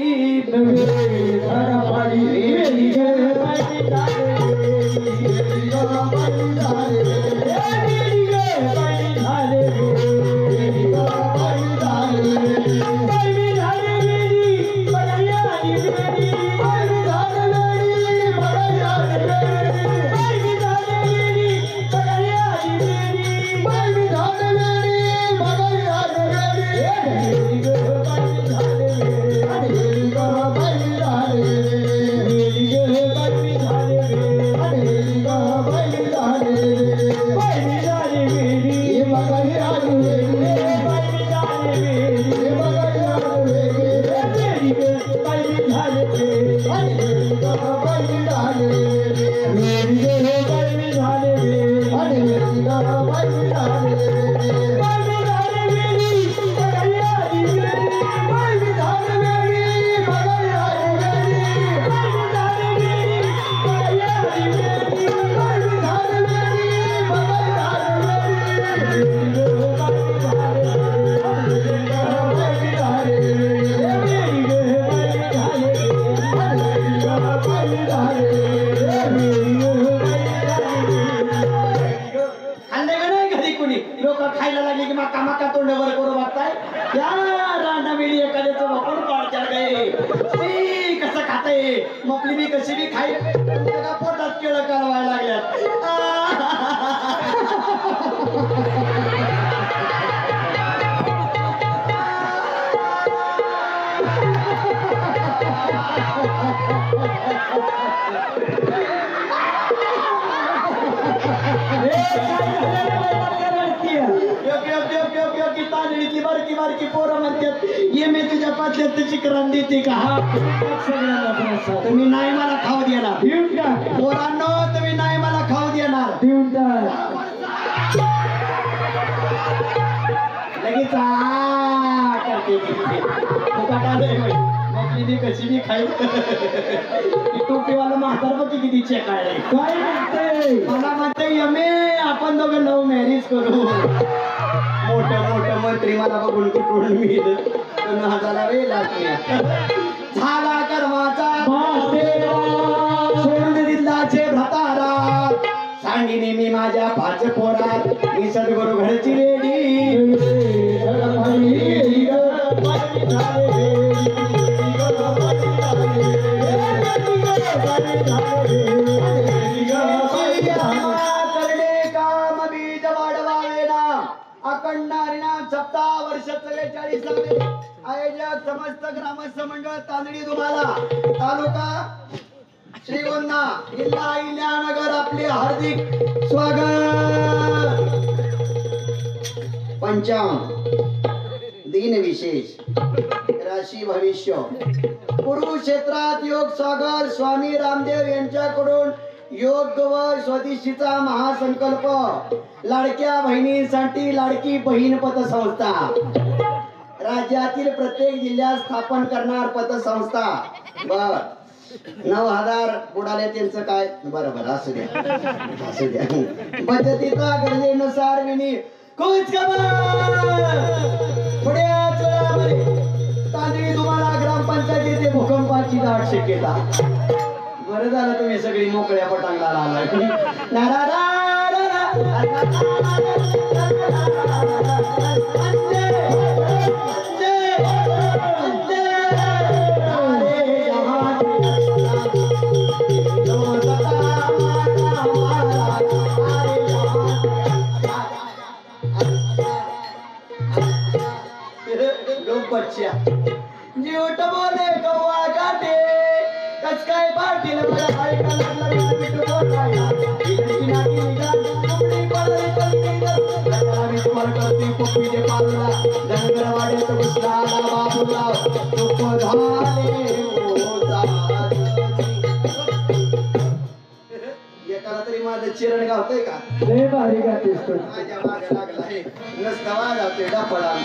Hare खायला लागली की मका मका तोंडावर करू बघताय या रांडा मिळी एखाद्याचं वापरून पाडच्या गे कसं खाताय मपली मी कशी बी खाई तुमच्या पोटात केळं कालवायला लागल्यात बारकी बारकी पोरं म्हणतात ये मी तुझ्या पाच्याची करन देते का हा तुम्ही नाही मला खाऊ देणार पोरांनो तुम्ही नाही मला खाऊ देणार लगेच करते कशी बी खाई टोपीवाला म्हातार बघ किती चेक आहे काय म्हणते मला म्हणते यमे आपण दोघं लव्ह मॅरेज करू मोठं मंत्री मला बघून कुठून मिळेल पण हाताला वेळ झाला कर्माचा सोडून दिल्लाचे भ्रतारा सांगिनी मी माझ्या पाच पोरात मी सद्गुरु घरची रेडी अखंड हरिनाम सप्ताह वर्ष 44 आयोजक समस्त ग्रामस्थ मंडळ तांदळी तुम्हाला तालुका श्रीगोंदा जिल्हा इल्यानगर आपले हार्दिक स्वागत पंचांग दिन विशेष राशी भविष्य कुरुक्षेत्रात योग सागर स्वामी रामदेव यांच्याकडून योग व स्वदेशीचा महासंकल्प लाडक्या बहिणींसाठी लाडकी बहीण पतसंस्था राज्यातील प्रत्येक जिल्ह्यात स्थापन करणार पतसंस्था बर 9,000 बुडाले त्यांचं काय बरोबर असू द्या बचतीचा गरजेनुसार विनी कुछ पुढ्याच वेळामध्ये तांदळी तुम्हाला ग्रामपंचायतीचे भूकंपाची दाट शक्यता बरं झालं तुम्ही सगळी मोकळ्या पटांगला आलाय बच्चा जीवट बोले कौवा काटे कस काय पाटील मला ऐका लागला बिटू बोलाया इतकी नाटी निघाल तुमडी पडली तलकी मी तुम्हाला करते कोपी दे पालला धनगर वाड्यात बसला आला बाबूला चुप झाले होता एकाला तरी माझं चिरण गावतंय का लय भारी गातेस तू माझ्या मागे लागला हे नसता वाजवतोय डपळा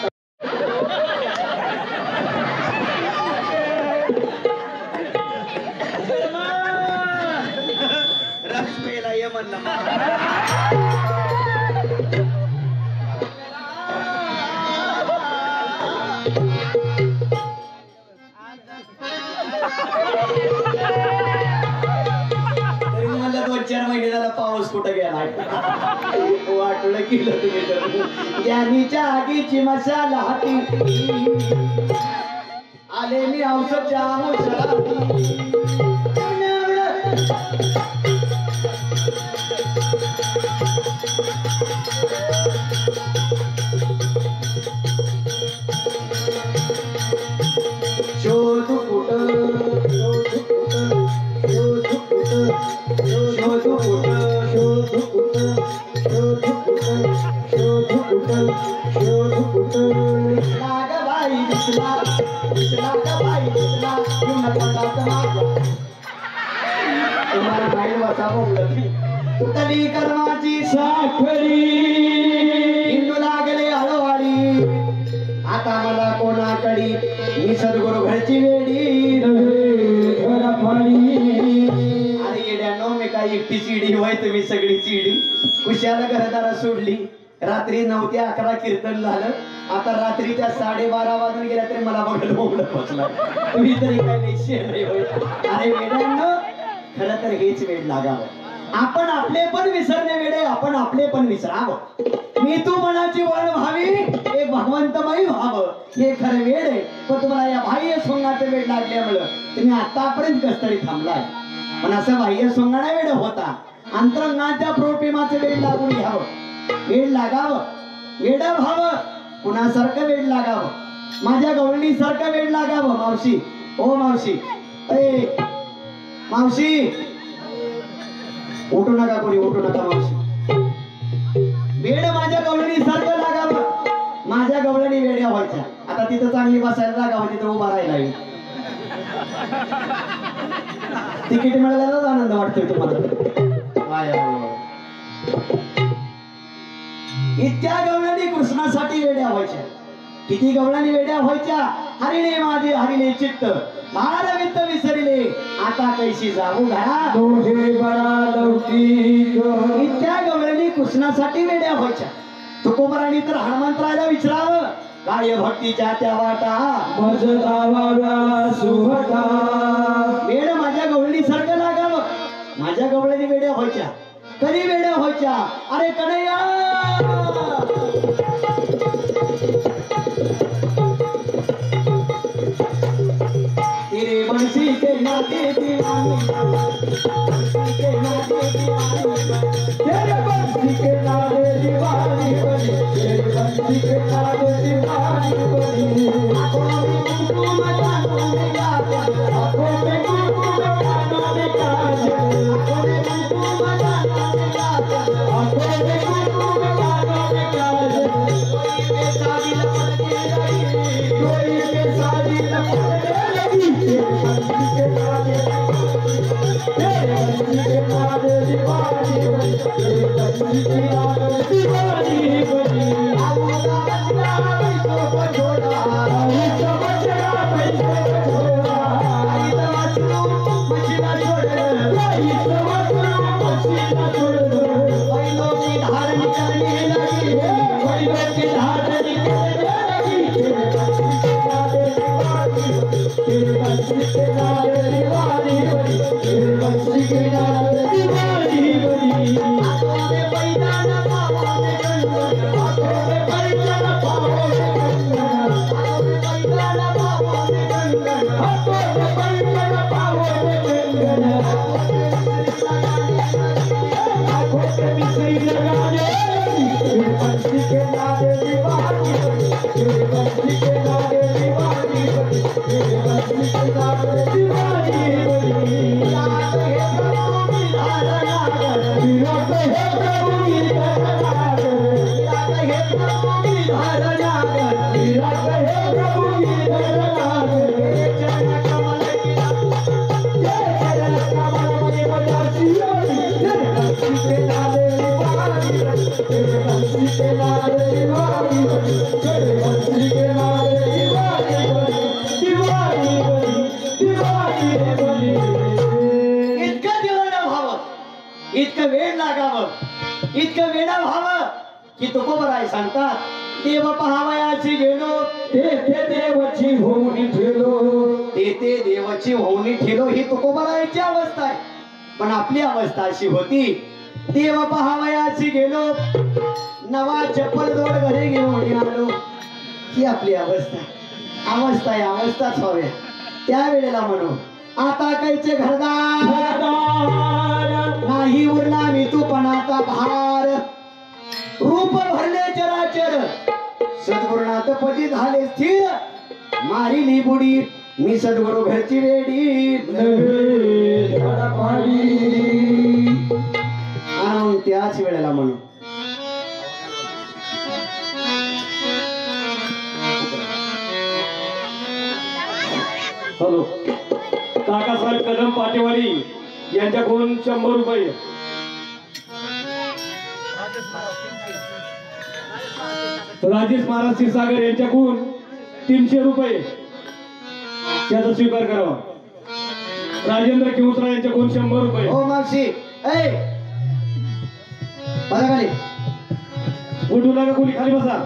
पाऊस कुठं गेलाय वाटलं केलं तुम्ही तर ज्ञानीच्या आगीची मशाला हाती आले मी औषधच्या शोध कुठं कर्माची साखरी हिंदू लागले हळूहळी आता मला कोणाकडे मी सद्गुरु घरची वेडी अरे येड्यानो मी काय एकटी चिडी होय तुम्ही सगळी चिडी कुशाला घरदारा सोडली रात्री 9 ते 11 कीर्तन झालं आता रात्रीच्या 12:30 वाजून गेल्या तरी मला बघत बोबडत बसला तुम्ही तरी काय नाही होय अरे वेड्यानो खरं तर हेच वेळ लागावं आपण आपले पण विसरणे वेडे, आपण आपले पण विसरावं. मी तू मनाची वळ व्हावी, एक भगवंतमय व्हावं, हे खरं वेड आहे. पण तुम्हाला या बाह्य सोंगाचं वेड लागल्यामुळं तुम्ही आतापर्यंत कस तरी थांबलाय. पण असं बाह्य सोंगाणा वेड होता, अंतरंगाच्या प्रेमाचं वेड लागून घ्यावं, वेड लागावं, वेड व्हावं, कुणासारखं वेड लागावं, माझ्या गवळणीसारखं वेड लागावं. मावशी, ओ मावशी, ए मावशी, उठू नका कोणी, उठू नका मावशी. वेड माझ्या गवळणीसारखं लागावं, माझ्या गवळणी वेड्या व्हायच्या. आता तिथं चांगली बसायला लागावं, तिथं उभा राहायला. तिकीट मिळाल्यालाच आनंद वाटतोय तुम्हाला. इतक्या गवळणी कृष्णासाठी वेड्या व्हायच्या. किती गवळणी वेड्या व्हायच्या. हरिणे माझे हरिणे चित्त, भारवित विसरिले, आता कैशी जाऊ घरा. इतक्या गवळणी कृष्णासाठी वेड्या व्हायच्या. तुकोबराणी तर हनुमंतरायला विचारावं, काय भक्तीच्या त्या वाटा वेड माझ्या गवळणी सारखं लागावं. माझ्या गवळणी वेड्या व्हायच्या. कधी वेड्या व्हायच्या. अरे कन्हैया, तेरे बंसी के नाते दीवानी, के नाते दीवानी, तेरे बंसी के नाते दीवानी बनी, तेरे बंसी के नाते दीवानी बनी. आंखों में कुमकुम कानों में काजल, आंखों में कुमकुम कानों में काजल, आंखों में कुमकुम कानों में काजल, आंखों में कुमकुम कानों में काजल. कोई के शादी लपट के लगी, कोई के शादी लपट के लगी, तेरे बंसी के नाते, तेरे बंसी के नाते दीवानी बनी, तेरे बंसी के नाते दीवानी बनी. आऊंगा बचना पैसों को छोड़ा, आऊंगा बचना पैसों को छोड़ा, आई तो मछलू मछला छोड़, आई तो मछलू मछला छोड़. बैलों की धार निकलने लगी, बैलों की धार निकलने लगी, तेरे बंसी के नाते दीवानी बनी, तेरे बंसी के नाते दीवानी बनी, तेरे बंसी के नाते दीवानी बनी. आंखों में पैदा न पाओ में कंगन, आंखों में पैदा न पाओ में कंगन, आंखों में पैदा न पाओ में कंगन, आंखों में पैदा न पाओ में कंगन. आंखों में मिसरी लगाने, तेरे बंसी के नाते दीवानी बनी, तेरे बंसी के नाते दीवानी बनी, तेरे बंसी के नाते दीवानी बनी. याद है प्रभु की धारणा कर, याद है प्रभु की धारणा कर, याद है प्रभु की धारणा कर, याद है प्रभु की धारणा कर. ये चरण कमल की, ये चरण कमल में बजाती होती, तेरे बंसी के नाते दीवानी बनी, तेरे बंसी के नाते दीवानी बनी, तेरे बंसी के नाते दीवानी बनी, दीवानी बनी, दीवानी बनी. इतकं दिवाणं व्हावं, इतकं वेड लागावं, इतकं वेडा व्हावं की तुकोबराय सांगतात, देव पहावयाची गेलो, तेथे देवाची होऊन ठेलो, तेथे देवाची होऊन ठेलो. ही तुकोबरायची अवस्था आहे. पण आपली अवस्था अशी होती, देव पहावयाची गेलो, नवा चप्पल जोड घरी घेऊन आलो. ही आपली अवस्था आहे. अवस्था आहे, अवस्थाच व्हाव्या. त्यावेळेला म्हणू, आता कैचे घरदार नाही उरला मी तूपणाचा भार, रूप भरले चराचर, सद्गुरुनाथ पदी झाले स्थिर, मारिली बुडी मी सद्गुरु घरची वेडी. आणि त्याच वेळेला म्हणू, हॅलो, काकासाहेब कदम पाटेवाडी यांच्याकडून 100 रुपये, राजेश महाराज क्षीरसागर यांच्याकडून 300 रुपये त्याचा स्वीकार करावा. राजेंद्र किवसरा यांच्याकडून 100 रुपये. हो मावशी, ए बघा खाली, उठू नका कोणी, खाली बसा.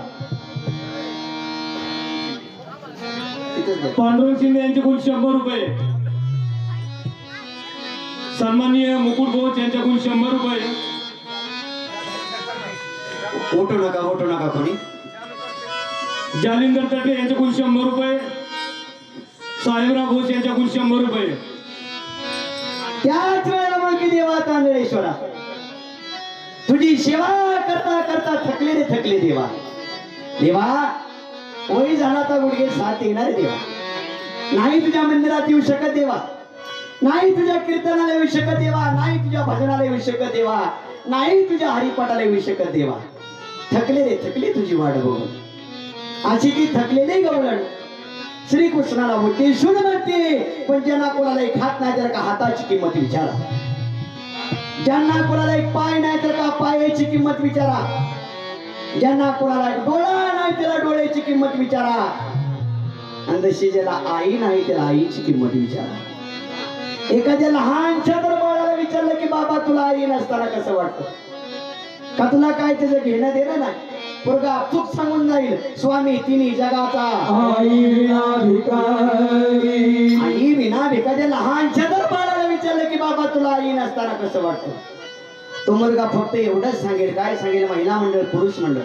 पांडुरंग शिंदे यांच्याकडून 100 रुपये. सन्माननीय मुकुट घोष यांच्याकडून 100 रुपये. ओटू नका कोणी. जालिंदर तटे यांच्याकडून 100 रुपये. साहेबराव घोष यांच्याकडून 100 रुपये. त्याच वेळेला मग देवा तांदळेश्वरा तुझी सेवा करता करता थकले देवा. देवा वय झाला तर गुडघे साथ येणार देवा. नाही तुझ्या मंदिरात येऊ शकत देवा, नाही तुझ्या कीर्तनाला येऊ शकत देवा, नाही तुझ्या भजनाला येऊ शकत देवा, नाही तुझ्या हरिपाठाला येऊ शकत देवा. थकले तुझी वाट बघून. अशी ती थकलेली गवळण श्रीकृष्णाला उद्देशून म्हणते. पण ज्यांना कोणाला एक हात नाही तर का हाताची किंमत विचारा, ज्यांना कोणाला एक पाय नाही तर का पायाची किंमत विचारा, ज्यांना कोणाला एक डोळा नाही त्याला डोळ्याची किंमत विचारा, आणि जशी ज्याला आई नाही त्याला आईची किंमत विचारा. एखाद्या लहानच्या तर बाळाला विचारलं की बाबा तुला आई नसताना कसं वाटतं का, तुला काय त्याचं घेणं देणं नाही. पोरगा चूक सांगून जाईल स्वामी तिन्ही जगाचा आई विना भिकारी. आई विना भिकाच्या लहानच्या तर बाळाला विचारलं की बाबा तुला आई नसताना कसं वाटतं, तो मुलगा फक्त एवढंच सांगेल. काय सांगेल? महिला मंडळ, पुरुष मंडळ,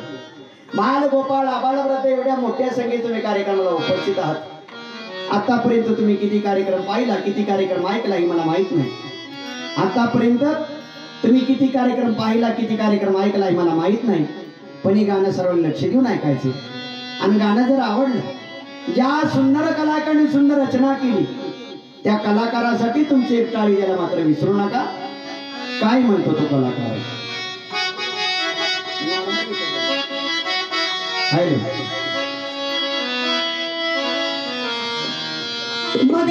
बाल गोपाळ, बालव्रत एवढ्या मोठ्या संख्येत तुम्ही कार्यक्रमाला उपस्थित आहात. आतापर्यंत तुम्ही किती कार्यक्रम पाहिला, किती कार्यक्रम ऐकला हे मला माहित नाही. आतापर्यंत तुम्ही किती कार्यक्रम पाहिला, किती कार्यक्रम ऐकला हे मला माहित नाही. पण हे गाणं सर्वांनी लक्ष देऊन ऐकायचे. आणि गाणं जर आवडलं, ज्या सुंदर कलाकाराने सुंदर रचना केली त्या कलाकारासाठी तुमची एक टाळी द्यायला मात्र विसरू नका. काय म्हणतो तो कलाकार? मग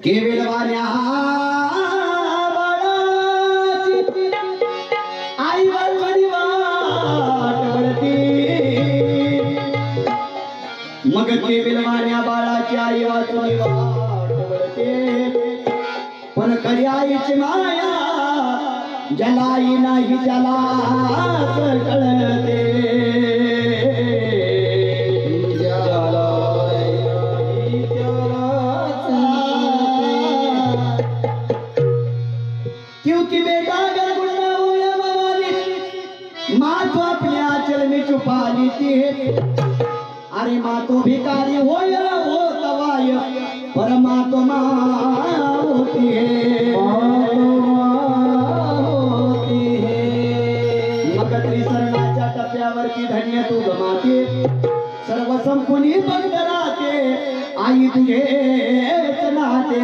केविलवाण्या आई वाटवडी वाटवडती. मग केविलवाण्या बाळाची आई वाटवडी वाटवडते. पण खरी आईची माया ज्याला आई नाही त्याला कळते. क्योंकि बेटा अगर गुना हो या मवाली, माँ तो अपने आंचल में छुपा लेती है. अरे माँ तो भिखारी हो या हो तवाय, पर माँ तो माँ होती है. मग त्रिसरणाच्या टप्प्यावरती धन्य तू गमाते, सर्व संपुनी बंद राहते आई तुझेच नाते.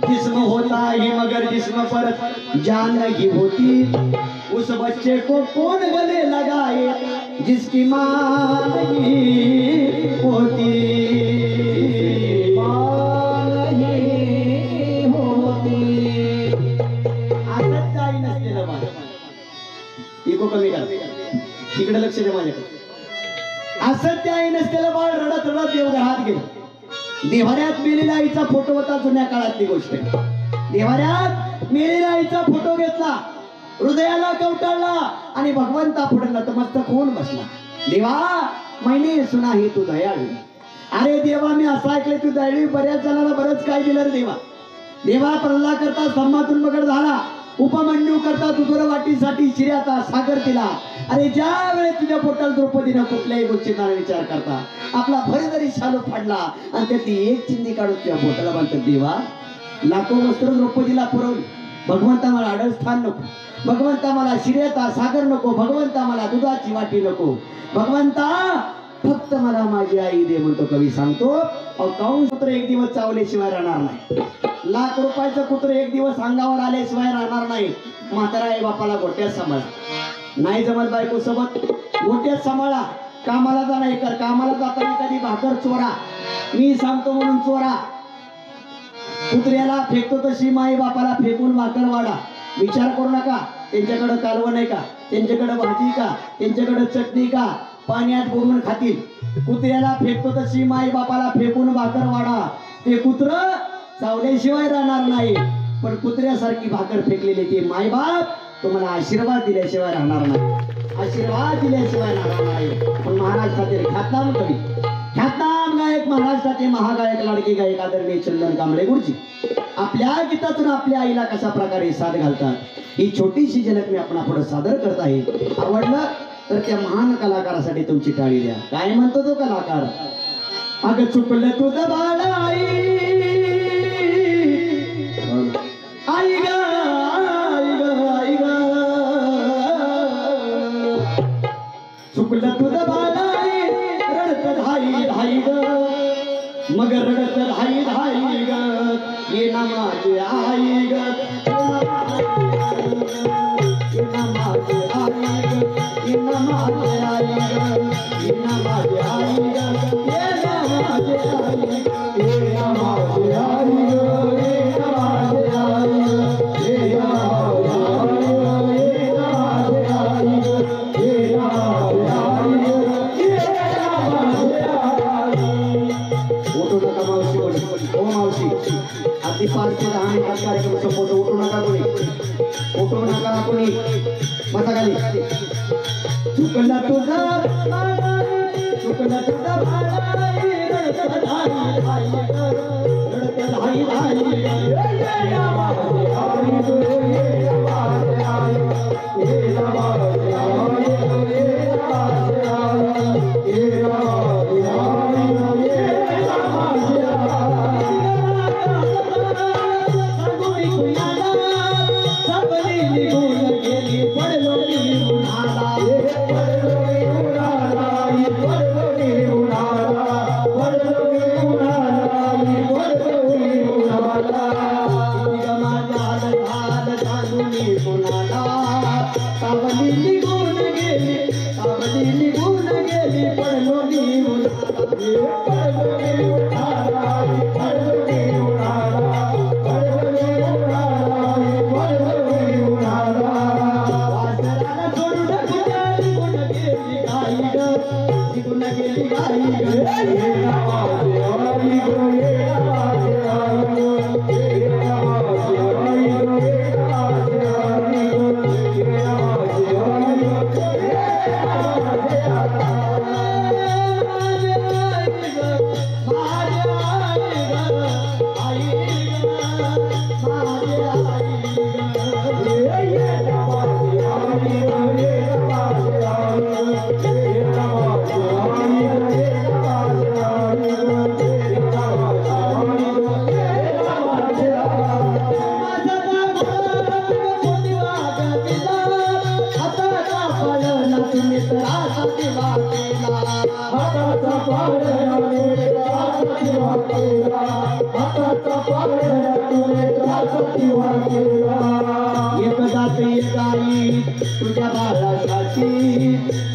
जिस्म होता है मगर जिस्म पर जान नहीं होती. उस बच्चे को कौन गले लगाए जिसकी माँ नहीं होती. असंच आई नसलेलं बाळ. इको कमी करा, तिकडे लक्ष दे माझ्याकडे. असंच आई नसलेलं बाळ रडत रडत देवघरात गेलं. देवाऱ्यात मेलेल्या आईचा फोटो होता, जुन्या काळातली गोष्ट. देवाऱ्यात मेलेल्या आईचा फोटो घेतला, हृदयाला कवटाळला आणि भगवंता पुढे नतमस्तक होऊन बसला. देवा मैंने सुना ही तू दयाळू. अरे देवा मी असं ऐकलं तू दयाळू. बऱ्याच जणांना बरंच काय दिलं रे देवा. देवा प्रल्हाद करता स्तंभातून बगड झाला, उपमन्यू करता तुझ्या वाटीसाठी शिर्याचा सागर दिला. अरे ज्या वेळेस तुझ्या पोटाला द्रौपदीनं कुठल्याही गोष्टीचा विचार करता आपला भर जरी शालू फाडला आणि त्यातली एक चिंदी काढून तुझ्या पोटाला बांधतात. देवा लाखो वस्त्र द्रौपदीला पुरवली. भगवंता मला अडस्थान नको, भगवंता मला शिर्याचा सागर नको, भगवंता मला दुधाची वाटी नको, भगवंता फक्त मला माझी आई दे म्हणतो कवी सांगतो. कंस पुत्र एक दिवस चावल्याशिवाय राहणार नाही. लाख रुपयाचं कुत्र एक दिवस अंगावर आल्याशिवाय राहणार नाही. म्हातारा आई बापाला गोट्यात सांभाळा, नाही जमत बायको सोबत गोट्यात सांभाळा. कामाला जा नाही कर, कामाला जाताना कधी भाकर चोरा, मी सांगतो म्हणून चोरा. कुत्र्याला फेकतो तशी माई बापाला फेकून भाकर वाढा. विचार करू नका त्यांच्याकडे कालवण आहे का, त्यांच्याकडे भाजी का, त्यांच्याकडे चटणी का, पाण्यात बुडवून खातील. कुत्र्याला फेकतो तशी माई बापाला फेकून भाकर वाढा. ते कुत्र चावल्याशिवाय राहणार नाही, पण कुत्र्यासारखी भाकर फेकलेली ते माय बाप तुम्हाला आशीर्वाद दिल्याशिवाय राहणार नाही, आशीर्वाद दिल्याशिवाय राहणार नाही. पण महाराष्ट्रातील ख्यातनाम कवी, ख्यातनाम गायक, महाराष्ट्राचे महागायक, लाडके गायक आदरणीय चंदन कांबळे गुरुजी आपल्या गीतातून आपल्या आईला कशा प्रकारे साथ घालतात ही छोटीशी झलक मी आपणा पुढे सादर करत आहे. आवडलं तर त्या महान कलाकारासाठी तुमची टाळी द्या. काय म्हणतो तो कलाकार? अगं चुकलं तुझं बाळ आई, आई ग आई ग आई ग, चुकलं तुझं बाळ आई, रडत धाई धाई ग, मग रडत धाई धाई ग, ये ना माझी आई ग, ये ना माझी आई ग, ये ना माझी आई ग, ये ना माझी आई ग, ये ना माझी आई ग, ये ना माझी आई ग, ये ना माझी आई ग, ये ना माझी आई ग, ये ना माझी आई ग, ये ना माझी आई ग. उठू नका मावशी, ओ मावशी, अगदी 5 ते 10 मिनिटात कार्यक्रम संपवतो. उठू नका कोणी, उठू नका कोणी, बसा खाली. चुकला तुझा चुकला तुझा रडत धाई धाई ग, रडत धाई धाई ग, ये ना माझी आई ग, ये ना माझी आई ग, ये ना माझी आई ग, ये ना माझी आई ग, ये ना माझी आई ग, ये ना माझी आई ग. सांगुनी कुणाला सबली निघून गेली, पडलो मी उन्हाला, पडलो मी उन्हाला, पडलो मी उन्हाला, पडलो मी उन्हाला, पडलो मी उन्हाला. माझा हाल सांगुनी कुणाला, सावली निघून गेली, सावली निघून गेली, पडलो मी उन्हाला, पडलो मी उन्हाला, पडलो मी उन्हाला, पडलो मी उन्हाला, पडलो मी उन्हाला. वासराला सोडून कुठे निघून गेली गाई ग, निघून गेली गाई ग, ये ना माझी आई ग, ये ना माझी आई ग, ये ना माझी आई ग, ये ना माझी आई ग, ये ना माझी आई ग, ये ना माझी एकदा ते गाई तुझ्या बाळासाठी,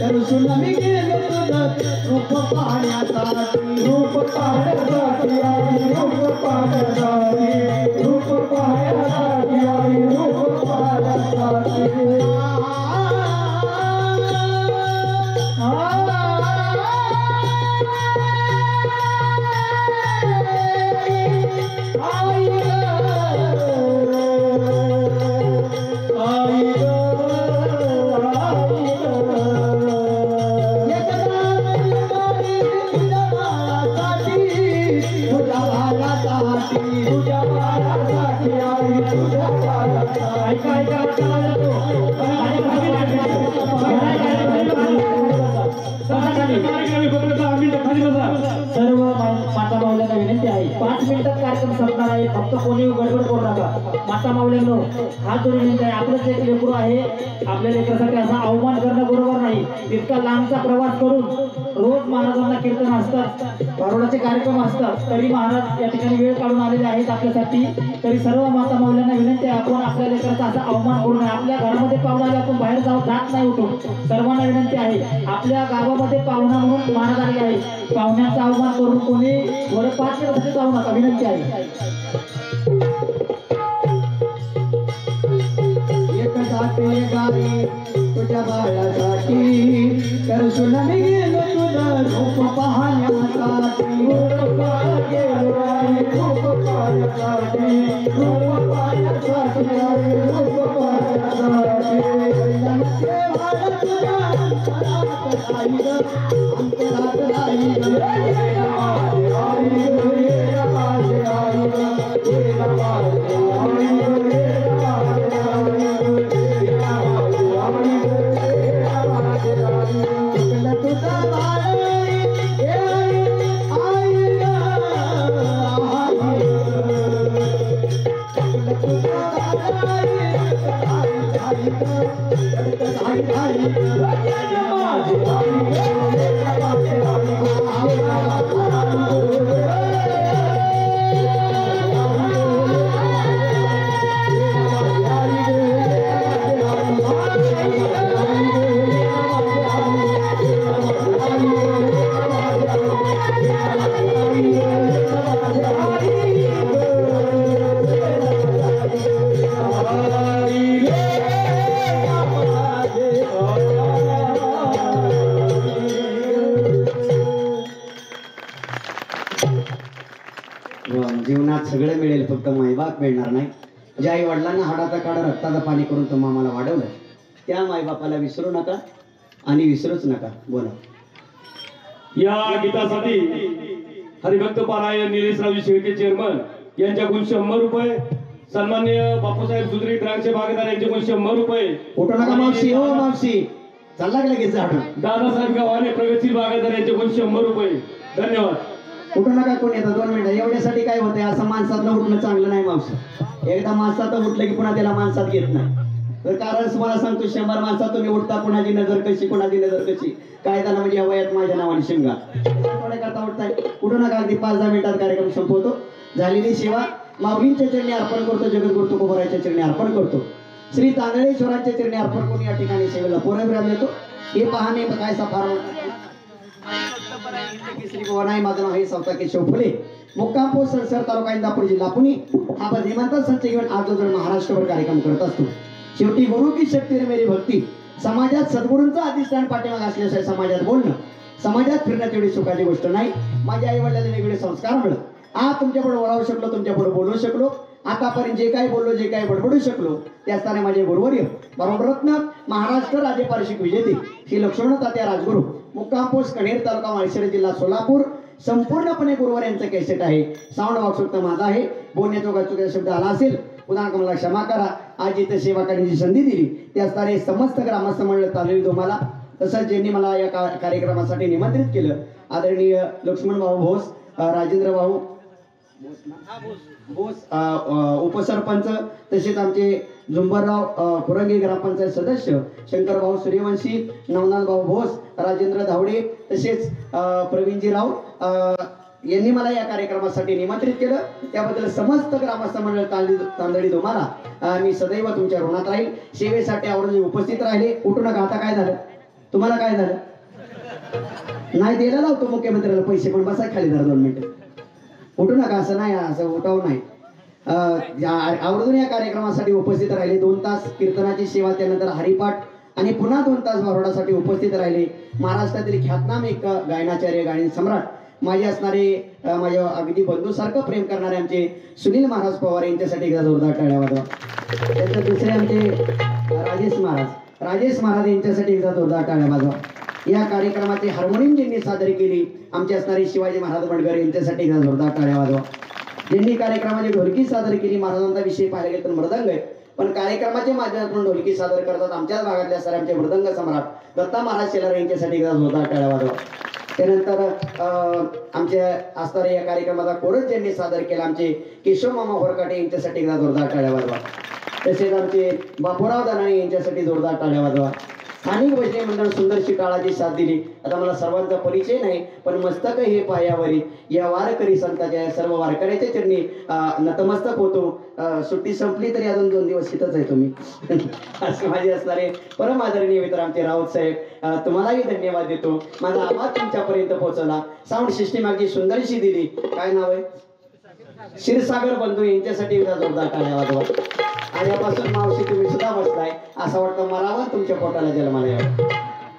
तर सुनामी गेलो तुझं रूप पाहण्यासाठी, रूप पाहण्यासाठी आई, रूप पाहण्यासाठी, रूप पाहण्यासाठी आई, रूप पाहण्यासाठी. सर्व माता माऊल्यांना विनंती आहे 5 मिनिटात कार्यक्रम संपणार आहे. फक्त कोणी गडबड करू नका. माता माऊल्यांनो हात जोडून विनंती आहे, आपलंच एक लेकरू आहे, आपल्या लेकरासाठी असा अवमान करणं बरोबर नाही. इतका लांबचा प्रवास करून रोज महाराजांना कीर्तन असतात, बारोडाचे कार्यक्रम असतात, तरी महाराज या ठिकाणी वेळ काढून आलेले आहेत आपल्यासाठी. तरी सर्व माता माऊल्यांना विनंती आहे, आपण आपल्या लेकराचा असा अवमान करू नये. आपल्या घरामध्ये पाहुणा आले, आपण बाहेर जात नाही उठून. सर्वांना विनंती आहे, आपल्या गावामध्ये पाहुणा म्हणून महाराज आले आहे, पाहुण्यांचा अवमान करून कोणी थोडे 5 मिनिटासाठी जाऊ नका, विनंती आहे. एक जाते गाई तुझ्या बाळासाठी, तर सुना मी गेलो तुझं रूप पाहण्यासाठी. रूप पाहण्यासाठी, रूप पाहण्यासाठी, रूप पाहण्यासाठी, रूप पाहण्यासाठी. देवाला तुझ्या अंतरात राही ग, अंतरात राही ग. माझे आई ग, ये माझे आई ग, ये माझे आई ग, ये माझे आई ग. जीवनात सगळं मिळेल, फक्त मायबाप मिळणार नाही. ज्या आई वडिलांना हाडाचा काढा रक्ताचं पाणी करून तुम्हा आम्हाला वाढवलं, त्या मायबापाला विसरू नका आणि विसरूच नका. बोला. या गीतासाठी हरिभक्त पारायण निलेशरावजी शेळके चेअरमन यांच्याकडून 100 रुपये, सन्माननीय बापूसाहेब सुधरी द्राक्षे बागेदार यांच्याकडून 100 रुपये. उठू नका मावशी, हो मावशी चालला की लगेच झाडून. दादासाहेब गव्हाणे प्रगतशील बागेदार यांच्याकडून 100 रुपये. धन्यवाद. उठू नका कोण येतं, 2 मिनिटं. एवढ्यासाठी काय होतंय, असं माणसातलं उठणं चांगलं नाही मावशी. एकदा माणसात उठलं की पुन्हा त्याला माणसात घेत नाही. तर कारण तुम्हाला सांगतो, 100 माणसात तुम्ही उठता, कुणाची नजर कशी, कुणाची नजर कशी, काय त्याला म्हणजे या वयात माझ्या नावाने शिंगा थोडे करता उठताय. उठू नका, अगदी 5-10 मिनिटात कार्यक्रम संपवतो. झालेली सेवा माऊलींच्या चरणी अर्पण करतो, जगद्गुरु तुकोबराच्या चरणी अर्पण करतो, श्री तांदळेश्वरांच्या चरणी अर्पण करून या ठिकाणी सेवेला पुरविराम येतो. हे पाहणे काय सफार श्री भवानाई. माझं नाव आहे सौता केशव फुले, मुक्काम पोस्ट सरसर, तालुका इंदापूर, जिल्हा पुणे. हा श्रीमंत संच घेऊन आज जो महाराष्ट्रभर कार्यक्रम करत असतो. शेवटी गुरु की शक्ती मेरी भक्ती. समाजात सद्गुरूंचा अधिष्ठान पाठीमाग असल्याशिवाय समाजात बोलणं, समाजात फिरणं तेवढी सुखाची गोष्ट नाही. माझ्या आई वडिलांचे वेगळे संस्कार मिळत, आज तुमच्यापुढे ओळावू शकलो, तुमच्यापुढे बोलू शकलो. आतापर्यंत जे काही बोललो, जे काही बडबडू शकलो, त्याचताने माझे गुरुवर्य भारतरत्न महाराष्ट्र राज्य पारितोषिक विजेते श्री लक्ष्मण तात्या राजगुरू, मुक्काम पोस्ट कणेर, तालुका माळशिरस, जिल्हा सोलापूर. संपूर्णपणे गुरुवर यांचं कॅसेट आहे. साऊंड बॉक्स फक्त माझा आहे. बोलण्याचा चुकीचा शब्द आला असेल उदाहरण मला क्षमा करा. आज इथे सेवा करण्याची संधी दिली त्याचताने समस्त ग्रामस्थ मंडळ तालुका तुम्हाला, तसंच ज्यांनी मला या कार्यक्रमासाठी निमंत्रित केलं, आदरणीय लक्ष्मण भाऊ भोस, राजेंद्र भाऊ बोस उपसरपंच, तसेच आमचे झुंबरराव खुरंगी ग्रामपंचायत सदस्य, शंकरभाऊ सूर्यवंशी, नवनाथ भाऊ भोस, राजेंद्र धावडे, तसेच प्रवीणजी राव यांनी मला या कार्यक्रमासाठी निमंत्रित केलं. त्याबद्दल समस्त ग्रामस्थ मंडळ तांदळी तुम्हाला मी सदैव तुमच्या ऋणात राहील. सेवेसाठी आवडून उपस्थित राहिले. उठू नका. आता काय झालं, तुम्हाला काय झालं, नाही द्यायला लावतो मुख्यमंत्र्याला पैसे, पण बसा खाली जरा 2 मिनिटं. उठू नका, असं नाही, असं उठाव नाही. आवर्जून या कार्यक्रमासाठी उपस्थित राहिले. 2 तास कीर्तनाची सेवा, त्यानंतर हरिपाठ आणि पुन्हा 2 तास भारुडासाठी उपस्थित राहिले. महाराष्ट्रातील ख्यातनाम एक गायनाचार्य, गायन सम्राट, माझे असणारे, माझ्या अगदी बंधूसारखं प्रेम करणारे आमचे सुनील महाराज पवार यांच्यासाठी एकदा जोरदार टाळ्या वाजवा. त्यानंतर दुसरे आमचे राजेश महाराज यांच्यासाठी एकदा जोरदार टाळ्या वाजवा. या कार्यक्रमाची हार्मोनियम ज्यांनी सादर केली आमचे असणारे शिवाजी महाराज बंडगर यांच्यासाठी एकदा जोरदार टाळ्या वाजवा. ज्यांनी कार्यक्रमाची ढोलकी सादर केली, महाराजांचा विषय पाहायला गेला तर मृदंग आहे, पण कार्यक्रमाच्या माध्यमातून ढोलकी सादर करतात आमच्याच भागातल्या सर आमचे मृदंग सम्राट दत्ता महाराज शेलार यांच्यासाठी एकदा जोरदार टाळ्या वाजवा. त्यानंतर आमच्या असणाऱ्या या कार्यक्रमाचा कोरस ज्यांनी सादर केला आमचे केशव मामा होरकाटे यांच्यासाठी एकदा जोरदार टाळ्या वाजवा. तसेच आमचे बापूराव दानाणे यांच्यासाठी जोरदार टाळ्या वाजवा. स्थानिक वैष्णव मंडळ सुंदरशी टाळाची साथ दिली. आता मला सर्वांचा परिचय नाही, पण मस्तक हे पायावरी या वारकरी संताच्या सर्व वारकऱ्याच्या चरणी नतमस्तक होतो. सुट्टी संपली तरी अजून 2 दिवस इथंच आहे तुम्ही असे माझे असणारे परम आदरणीय मित्र आमचे राऊत साहेब, तुम्हालाही धन्यवाद देतो. माझा आवाज तुमच्यापर्यंत पोहोचवला. साऊंड सिस्टीम अगदी सुंदरशी दिली. काय नाव आहे? क्षीरसागर बंधू यांच्यासाठी एकदा जोरदार टाळ्या वाजवा. आल्यापासून मावशी तुम्ही सुद्धा बसलाय, असं वाटतं मरावा तुमच्या पोटाला जन्माला यावं.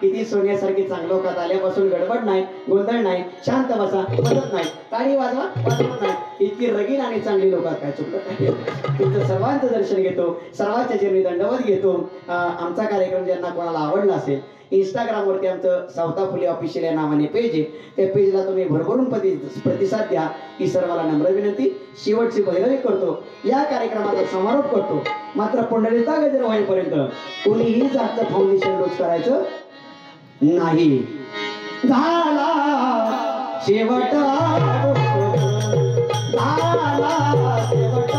किती सोन्यासारखी चांगलोकात आल्यापासून गडबड नाही, गोंधळ नाही, शांत बसा, बसत नाही, टाळी वाजवा, वाजवत नाही. इतकी रगीन आणि चांगली लोकात काय चुकलं काय? तुमचं सर्वांचं दर्शन घेतो, सर्वांच्या चरणी दंडवत घेतो. आमचा कार्यक्रम ज्यांना कोणाला आवडला असेल, इंस्टाग्रामवरती आमचं सावता फुले ऑफिशियल या नावाने पेज आहे. त्या पेजला तुम्ही भरभरून प्रतिसाद द्या ही सर्वांना नम्र विनंती. शेवटची बहिरवी करतो, या कार्यक्रमाचा समारोप करतो. मात्र पुंडलिका गजर होईपर्यंत कोणीही जास्त फाउंडेशन डोस करायचं नाही. झाला शेवट, झाला शेवट,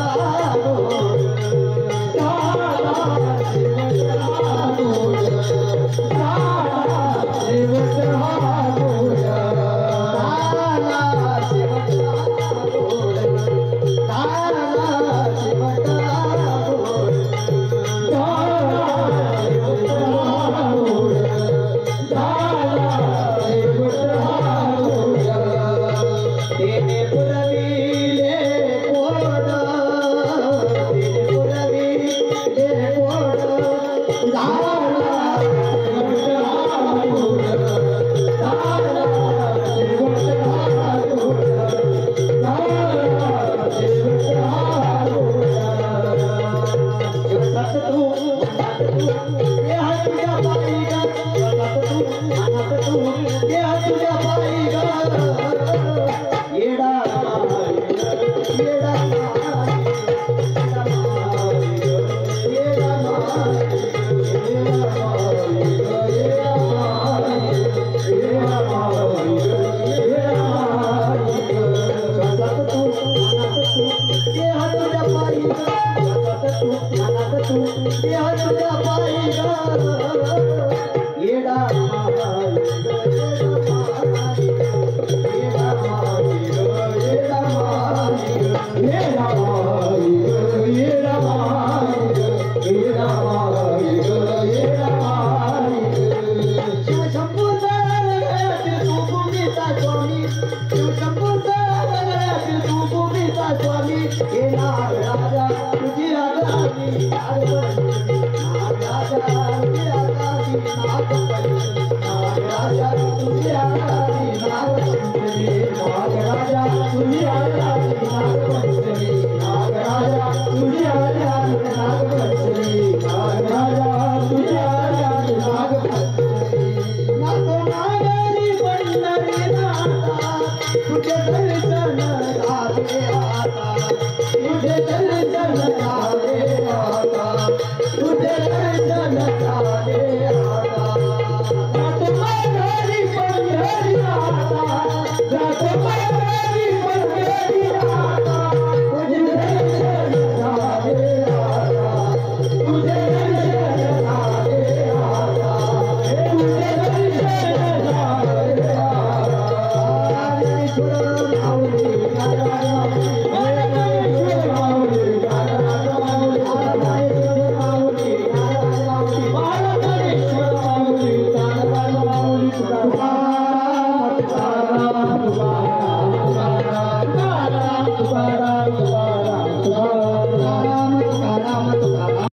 स्वामी